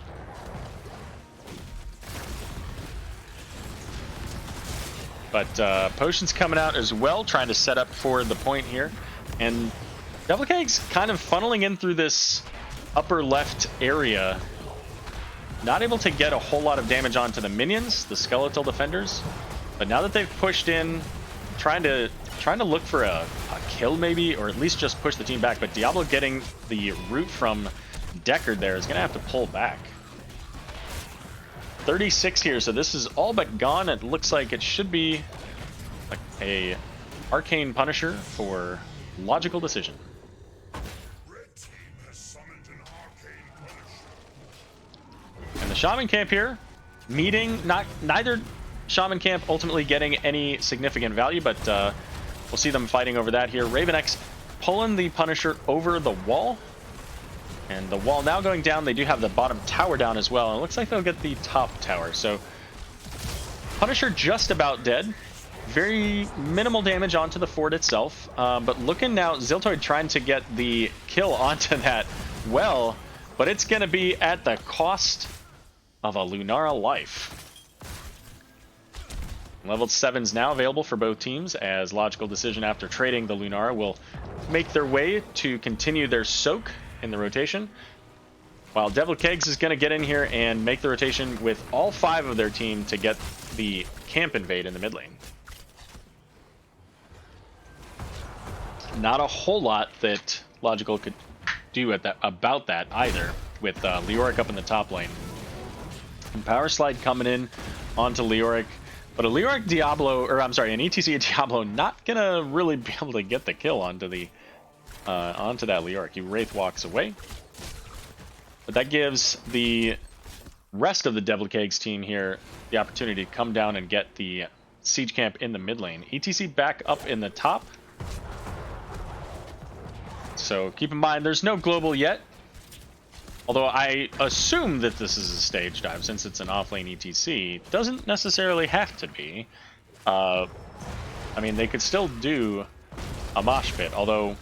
But Potion's coming out as well, trying to set up for the point here. And Devil Keggs kind of funneling in through this upper left area. Not able to get a whole lot of damage onto the minions, the skeletal defenders. But now that they've pushed in, trying to look for a kill maybe, or at least just push the team back. But Diablo getting the root from Deckard there is going to have to pull back. 36 here, so this is all but gone. It looks like it should be like a Arcane Punisher for Logical Decision. And the Shaman camp here, meeting, neither Shaman camp ultimately getting any significant value, but we'll see them fighting over that here. Raven X pulling the Punisher over the wall. And the wall now going down. They do have the bottom tower down as well. And it looks like they'll get the top tower. So Punisher just about dead. Very minimal damage onto the fort itself. But looking now, Ziltoid trying to get the kill onto that well. But it's going to be at the cost of a Lunara life. Level 7's now available for both teams, as Logical Decision, after trading the Lunara, will make their way to continue their soak in the rotation, while Devil Keggs is going to get in here and make the rotation with all 5 of their team to get the camp invade in the mid lane. Not a whole lot that Logical could do about that either, with Leoric up in the top lane. And Power Slide coming in onto Leoric, but a Leoric Diablo, or I'm sorry, an ETC Diablo not going to really be able to get the kill onto the onto that Leoric. He Wraith walks away. But that gives the rest of the Devil Keggs team here the opportunity to come down and get the siege camp in the mid lane. ETC back up in the top. So keep in mind, there's no global yet. Although I assume that this is a stage dive, since it's an offlane ETC. Doesn't necessarily have to be. I mean, they could still do a mosh pit, although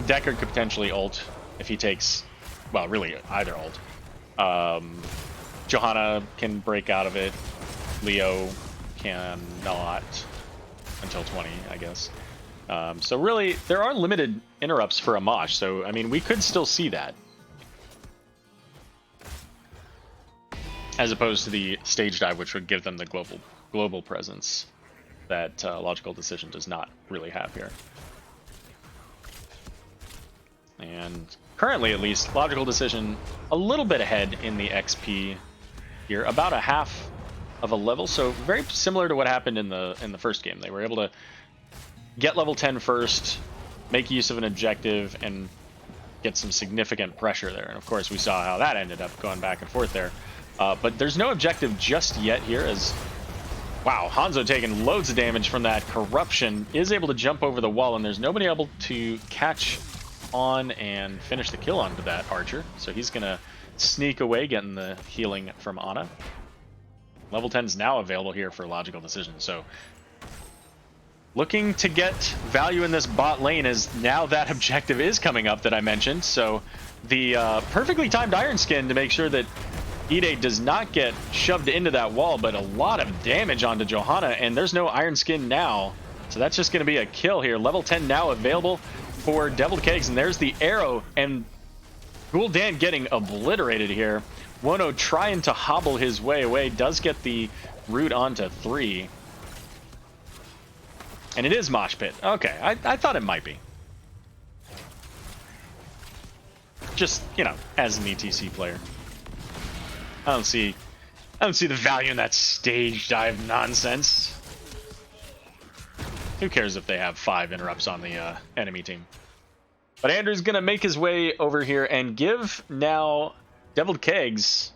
Deckard could potentially ult if he takes, well, really either ult. Johanna can break out of it. Leo cannot until 20, I guess. So really, there are limited interrupts for a mosh, so I mean, we could still see that. As opposed to the stage dive, which would give them the global presence that Logical Decision does not really have here. And currently, at least, Logical Decision a little bit ahead in the XP here, about a half of a level. So very similar to what happened in the first game. They were able to get level 10 first, make use of an objective, and get some significant pressure there. And of course, we saw how that ended up going back and forth there. But there's no objective just yet here, as wow, Hanzo taking loads of damage from that corruption, is able to jump over the wall, and there's nobody able to catch on and finish the kill onto that archer. So he's gonna sneak away, getting the healing from Ana. Level 10 is now available here for Logical Decision. So looking to get value in this bot lane as now that objective is coming up that I mentioned. So the perfectly timed Iron Skin to make sure that Ide does not get shoved into that wall, but a lot of damage onto Johanna, and there's no Iron Skin now. So that's just going to be a kill here. Level 10 now available for Deviled Keggs, and there's the arrow, and Gul'dan getting obliterated here. Wono trying to hobble his way away, does get the root onto 3. And it is Mosh Pit. Okay, I thought it might be. Just, you know, as an ETC player. I don't see the value in that stage dive nonsense. Who cares if they have 5 interrupts on the enemy team? But Andrew's gonna make his way over here and give now Deviled Keggs,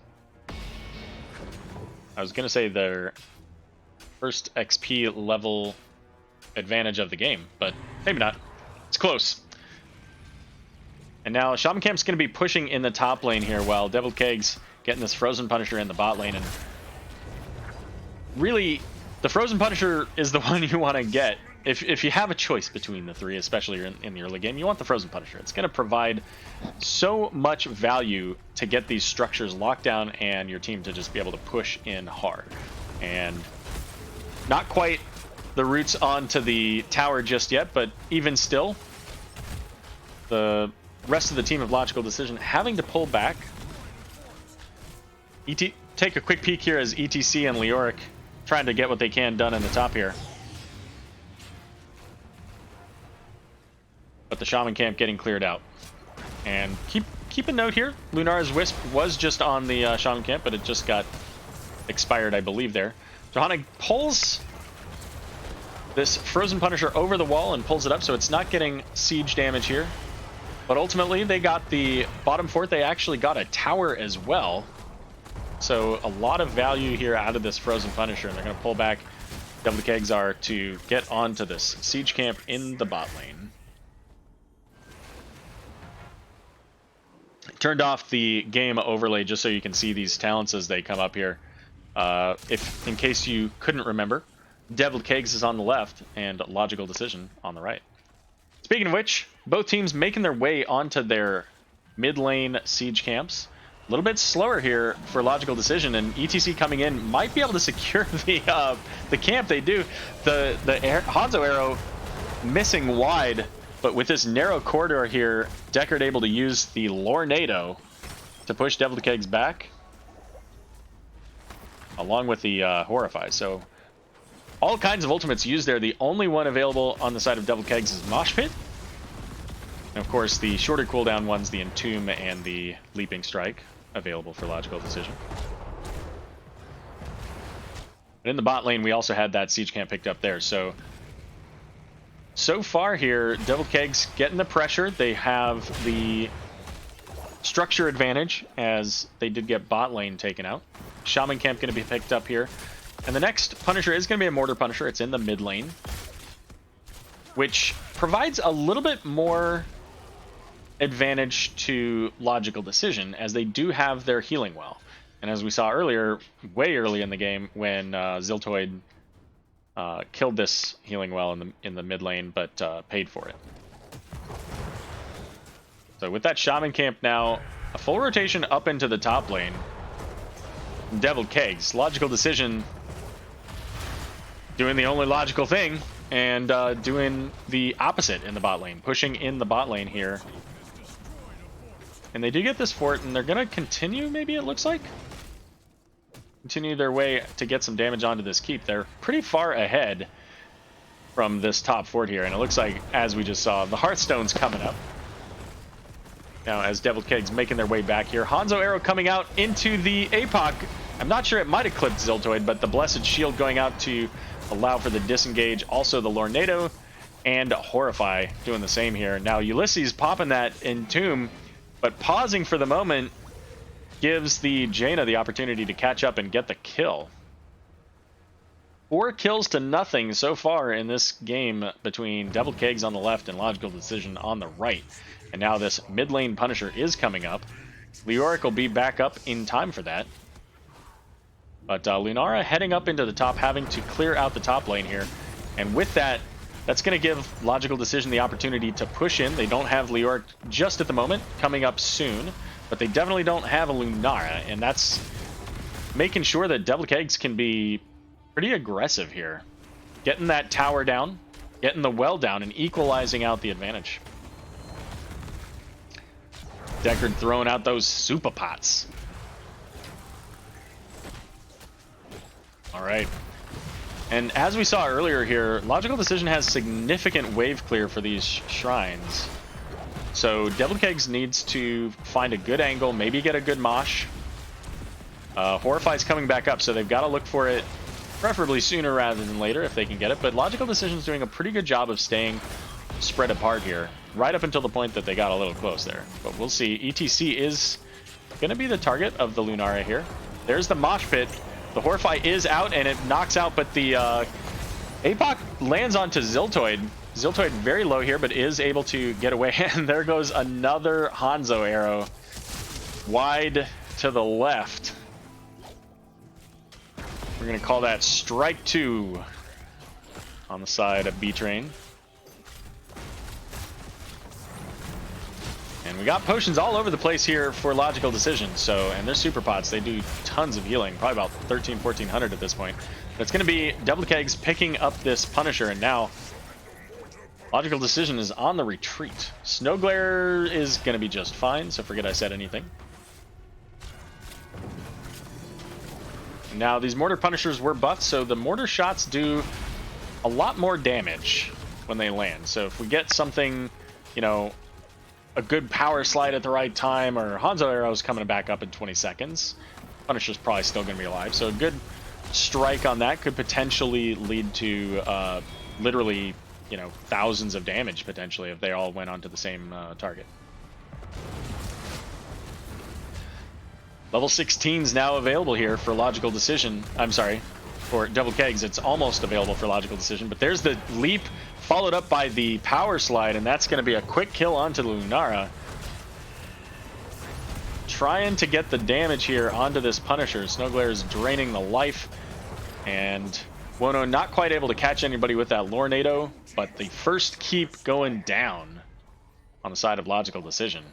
I was gonna say their first XP level advantage of the game, but maybe not. It's close. And now Shaman Camp's gonna be pushing in the top lane here while Deviled Keggs getting this Frozen Punisher in the bot lane. And really, the Frozen Punisher is the one you want to get. If you have a choice between the 3, especially in the early game, you want the Frozen Punisher. It's going to provide so much value to get these structures locked down and your team to just be able to push in hard. And not quite the roots onto the tower just yet, but even still, the rest of the team of Logical Decision having to pull back. Take a quick peek here as ETC and Leoric trying to get what they can done in the top here. But the Shaman Camp getting cleared out. And keep a note here, Lunara's Wisp was just on the Shaman Camp, but it just got expired, I believe, there. Johanna pulls this Frozen Punisher over the wall and pulls it up, so it's not getting siege damage here. But ultimately, they got the bottom fort. They actually got a tower as well. So a lot of value here out of this Frozen Punisher, and they're going to pull back. Deviled Keggs are to get onto this siege camp in the bot lane. Turned off the game overlay just so you can see these talents as they come up here. If in case you couldn't remember, Deviled Keggs is on the left and Logical Decision on the right. Speaking of which, both teams making their way onto their mid lane siege camps. A little bit slower here for Logical Decision, and ETC coming in might be able to secure the camp. They do. The Hanzo arrow missing wide, but with this narrow corridor here, Deckard able to use the Lornado to push Deviled Keggs back, along with the Horrify. So all kinds of ultimates used there. The only one available on the side of Deviled Keggs is Mosh Pit. And of course, the shorter cooldown ones, the Entomb and the Leaping Strike, available for Logical Decision. And in the bot lane, we also had that siege camp picked up there. So far here, Deviled Keggs getting the pressure. They have the structure advantage as they did get bot lane taken out. Shaman Camp going to be picked up here. And the next Punisher is going to be a Mortar Punisher. It's in the mid lane, which provides a little bit more advantage to Logical Decision as they do have their healing well. And as we saw earlier, way early in the game, when Ziltoid killed this healing well in the mid lane, but paid for it. So with that Shaman Camp now, a full rotation up into the top lane. Deviled Keggs, Logical Decision doing the only logical thing and doing the opposite in the bot lane, pushing in the bot lane here. And they do get this fort, and they're going to continue, maybe it looks like. Continue their way to get some damage onto this keep. They're pretty far ahead from this top fort here, and it looks like, as we just saw, the Hearthstone's coming up. Now, as Deviled Keggs making their way back here, Hanzo arrow coming out into the APOC. I'm not sure, it might have clipped Ziltoid, but the Blessed Shield going out to allow for the disengage. Also the Lornado and Horrify doing the same here. Now Ulysses popping that Entomb, but pausing for the moment gives the Jaina the opportunity to catch up and get the kill. 4 kills to nothing so far in this game between Deviled Keggs on the left and Logical Decision on the right. And now this mid lane Punisher is coming up. Leoric will be back up in time for that. But Lunara heading up into the top, having to clear out the top lane here. And with that, that's going to give Logical Decision the opportunity to push in. They don't have Leoric just at the moment, coming up soon. But they definitely don't have a Lunara. And that's making sure that Devil Keggs can be pretty aggressive here. Getting that tower down, getting the well down, and equalizing out the advantage. Deckard throwing out those super pots. All right. And as we saw earlier here, Logical Decision has significant wave clear for these shrines. So Devil Keggs needs to find a good angle, maybe get a good mosh. Horrify's coming back up, so they've got to look for it preferably sooner rather than later if they can get it. But Logical Decision's doing a pretty good job of staying spread apart here, right up until the point that they got a little close there. But we'll see. ETC is going to be the target of the Lunara here. There's the mosh pit. The Horrify is out, and it knocks out, but the APOC lands onto Ziltoid. Ziltoid very low here, but is able to get away. And there goes another Hanzo arrow. Wide to the left. We're going to call that strike 2 on the side of B-Train. And we got potions all over the place here for Logical Decision. So, and they're super pots. They do tons of healing, probably about 1400 at this point. That's going to be Devil Keggs picking up this Punisher, and now Logical Decision is on the retreat. Snow Glare is going to be just fine, so forget I said anything. Now, these Mortar Punishers were buffed, so the Mortar shots do a lot more damage when they land. So if we get something, you know, a good power slide at the right time, or Hanzo arrows coming back up in 20 seconds, Punisher's probably still going to be alive. So a good strike on that could potentially lead to literally, you know, thousands of damage potentially if they all went onto the same target. Level 16 is now available here for Logical Decision. I'm sorry, for Devil Keggs. It's almost available for Logical Decision, but there's the leap followed up by the power slide, and that's going to be a quick kill onto the Lunara. Trying to get the damage here onto this Punisher. Snowglare is draining the life, and Wono not quite able to catch anybody with that Lornado, but the first keep going down on the side of Logical Decision.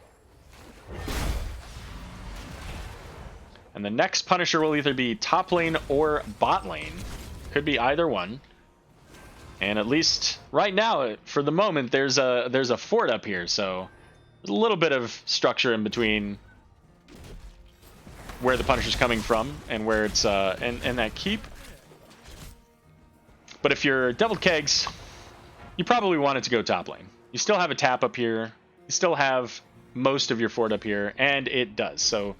And the next Punisher will either be top lane or bot lane. Could be either one. And at least right now, for the moment, there's a fort up here, so there's a little bit of structure in between where the Punisher's coming from and where it's and that keep. But if you're Devil Keggs, you probably want it to go top lane. You still have a tap up here. You still have most of your fort up here, and it does. So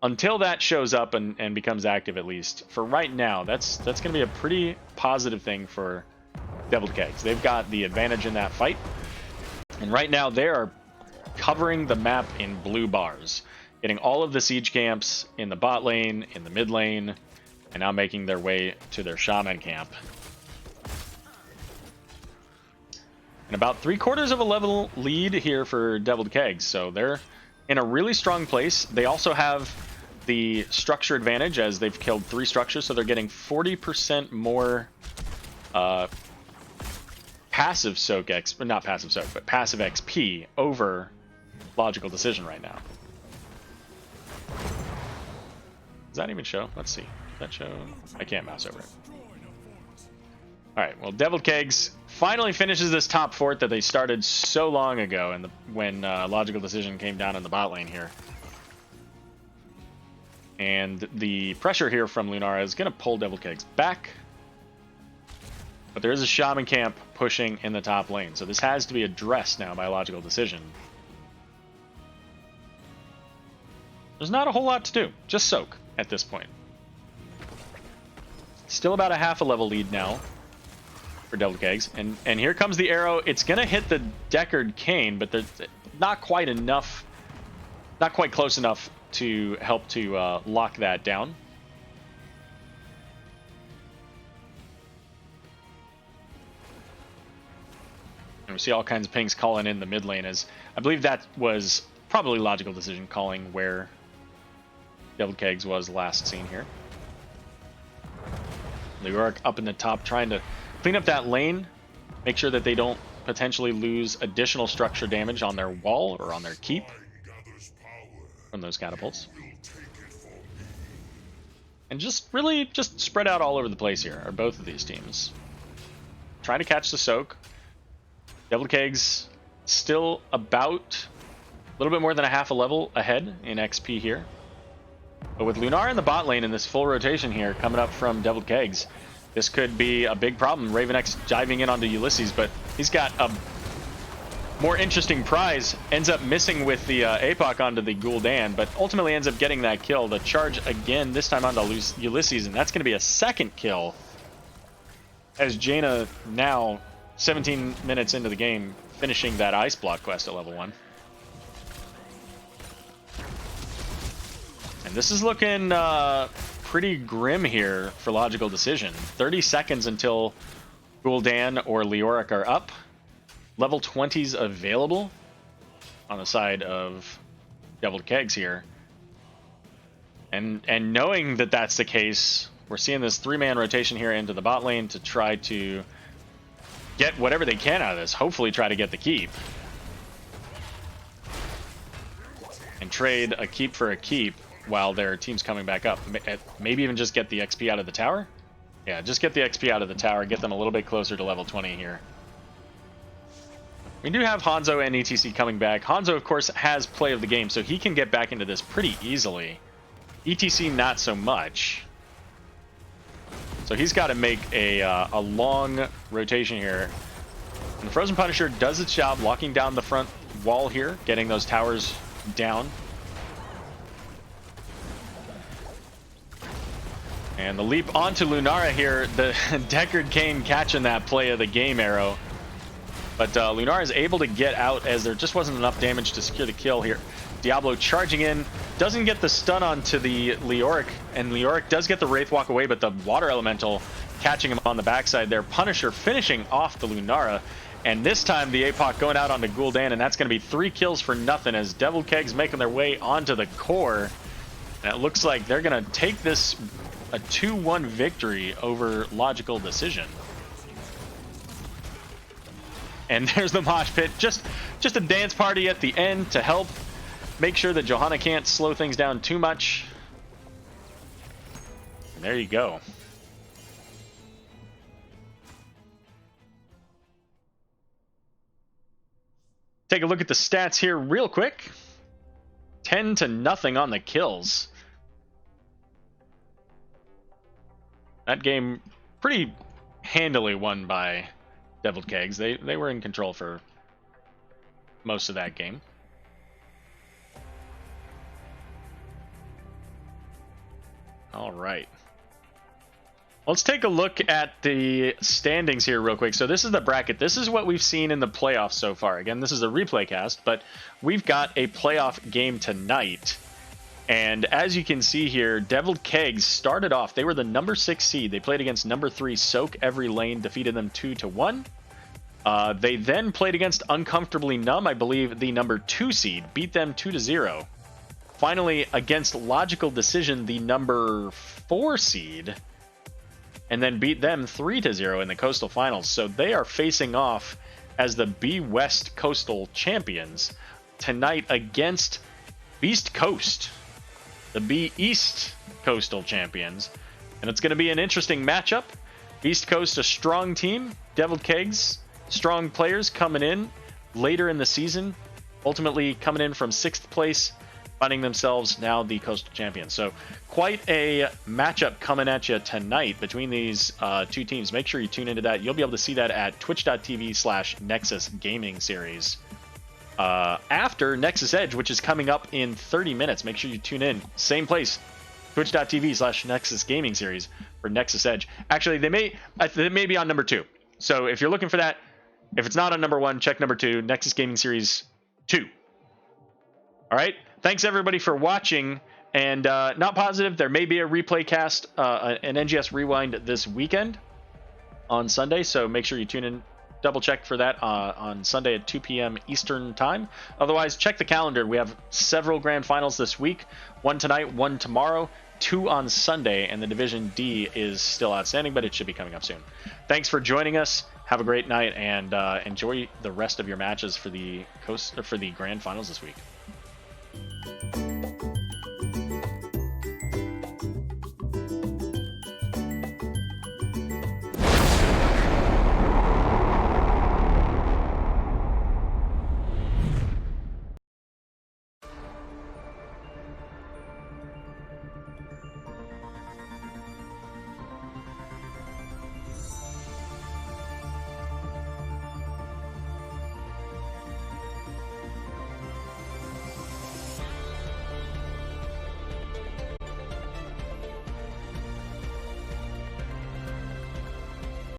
until that shows up and becomes active, at least for right now, that's going to be a pretty positive thing for Devil Keggs. They've got the advantage in that fight, and right now they are covering the map in blue bars, getting all of the siege camps in the bot lane, in the mid lane, and now making their way to their shaman camp. And about 3/4 of a level lead here for Devil Keggs, so they're in a really strong place. They also have the structure advantage as they've killed 3 structures, so they're getting 40% more passive soak XP, not passive soak, but passive XP over Logical Decision right now. Does that even show? Let's see. Does that show? I can't mouse over it. Alright, well, Devil Keggs finally finishes this top fort that they started so long ago when Logical Decision came down in the bot lane here. And the pressure here from Lunara is going to pull Devil Keggs back. But there is a shaman camp pushing in the top lane, so this has to be addressed now by Logical Decision. There's not a whole lot to do, just soak at this point. Still about a half a level lead now for Devil Keggs, and here comes the arrow. It's going to hit the Deckard Cane, but there's not quite enough, not quite close enough to help to lock that down. And we see all kinds of pings calling in the mid lane, as I believe that was probably Logical Decision calling where Devil Keggs was last seen here. Leoric up in the top trying to clean up that lane, make sure that they don't potentially lose additional structure damage on their wall or on their keep from those catapults. And just really just spread out all over the place here are both of these teams. Trying to catch the soak. Devil Keggs still about a little bit more than a half a level ahead in XP here. But with Lunar in the bot lane in this full rotation here coming up from Devil Keggs, this could be a big problem. Ravenex diving in onto Ulysses, but he's got a more interesting prize. Ends up missing with the APOC onto the Gul'dan, but ultimately ends up getting that kill. The charge again, this time onto Ulysses, and that's going to be a second kill. As Jaina now, 17 minutes into the game, finishing that Ice Block quest at level 1. And this is looking pretty grim here for Logical Decision. 30 seconds until Gul'dan or Leoric are up. Level 20s available on the side of Devil Keggs here. And knowing that that's the case, we're seeing this 3-man rotation here into the bot lane to try to get whatever they can out of this. Hopefully try to get the keep. And trade a keep for a keep while their team's coming back up. Maybe even just get the XP out of the tower? Yeah, just get the XP out of the tower, get them a little bit closer to level 20 here. We do have Hanzo and ETC coming back. Hanzo, of course, has play of the game, so he can get back into this pretty easily. ETC, not so much. So he's got to make a long rotation here. And the Frozen Punisher does its job, locking down the front wall here, getting those towers down. And the leap onto Lunara here, the Deckard Cain catching that play of the game arrow. But Lunara is able to get out as there just wasn't enough damage to secure the kill here. Diablo charging in, doesn't get the stun onto the Leoric, and Leoric does get the Wraith walk away, but the Water Elemental catching him on the backside there. Punisher finishing off the Lunara, and this time the APOC going out onto Gul'dan, and that's going to be 3 kills for nothing as Devil Keggs making their way onto the core. And it looks like they're going to take this a 2-1 victory over Logical Decision. And there's the mosh pit, just a dance party at the end to help make sure that Johanna can't slow things down too much. And there you go. Take a look at the stats here real quick. 10-0 on the kills. That game pretty handily won by Devil Keggs. They were in control for most of that game. All right. Let's take a look at the standings here real quick. So this is the bracket. This is what we've seen in the playoffs so far. Again, this is a replay cast, but we've got a playoff game tonight. And as you can see here, Devil Keggs started off. They were the number 6 seed. They played against number 3 Soak every lane, defeated them 2-1. They then played against Uncomfortably Numb, I believe the number 2 seed, beat them 2-0. Finally, against Logical Decision, the number 4 seed, and then beat them 3-0 in the Coastal Finals. So they are facing off as the B West Coastal Champions tonight against Beast Coast, the B East Coastal Champions. And it's going to be an interesting matchup. Beast Coast, a strong team. Devil Keggs, strong players coming in later in the season, ultimately coming in from 6th place, finding themselves now the Coastal Champions. So quite a matchup coming at you tonight between these two teams. Make sure you tune into that. You'll be able to see that at twitch.tv/Nexus Gaming Series. After Nexus Edge, which is coming up in 30 minutes. Make sure you tune in. Same place, twitch.tv/Nexus Gaming Series for Nexus Edge. Actually, they may be on number 2. So if you're looking for that, if it's not on number 1, check number 2, Nexus Gaming Series 2. All right. Thanks everybody for watching. And not positive, there may be a replay cast, an NGS rewind this weekend on Sunday. So make sure you tune in. Double check for that on Sunday at 2 p.m. Eastern time. Otherwise, check the calendar. We have several grand finals this week. One tonight, one tomorrow. 2 on Sunday, and the Division D is still outstanding, but it should be coming up soon. Thanks for joining us. Have a great night, and enjoy the rest of your matches for the grand finals this week.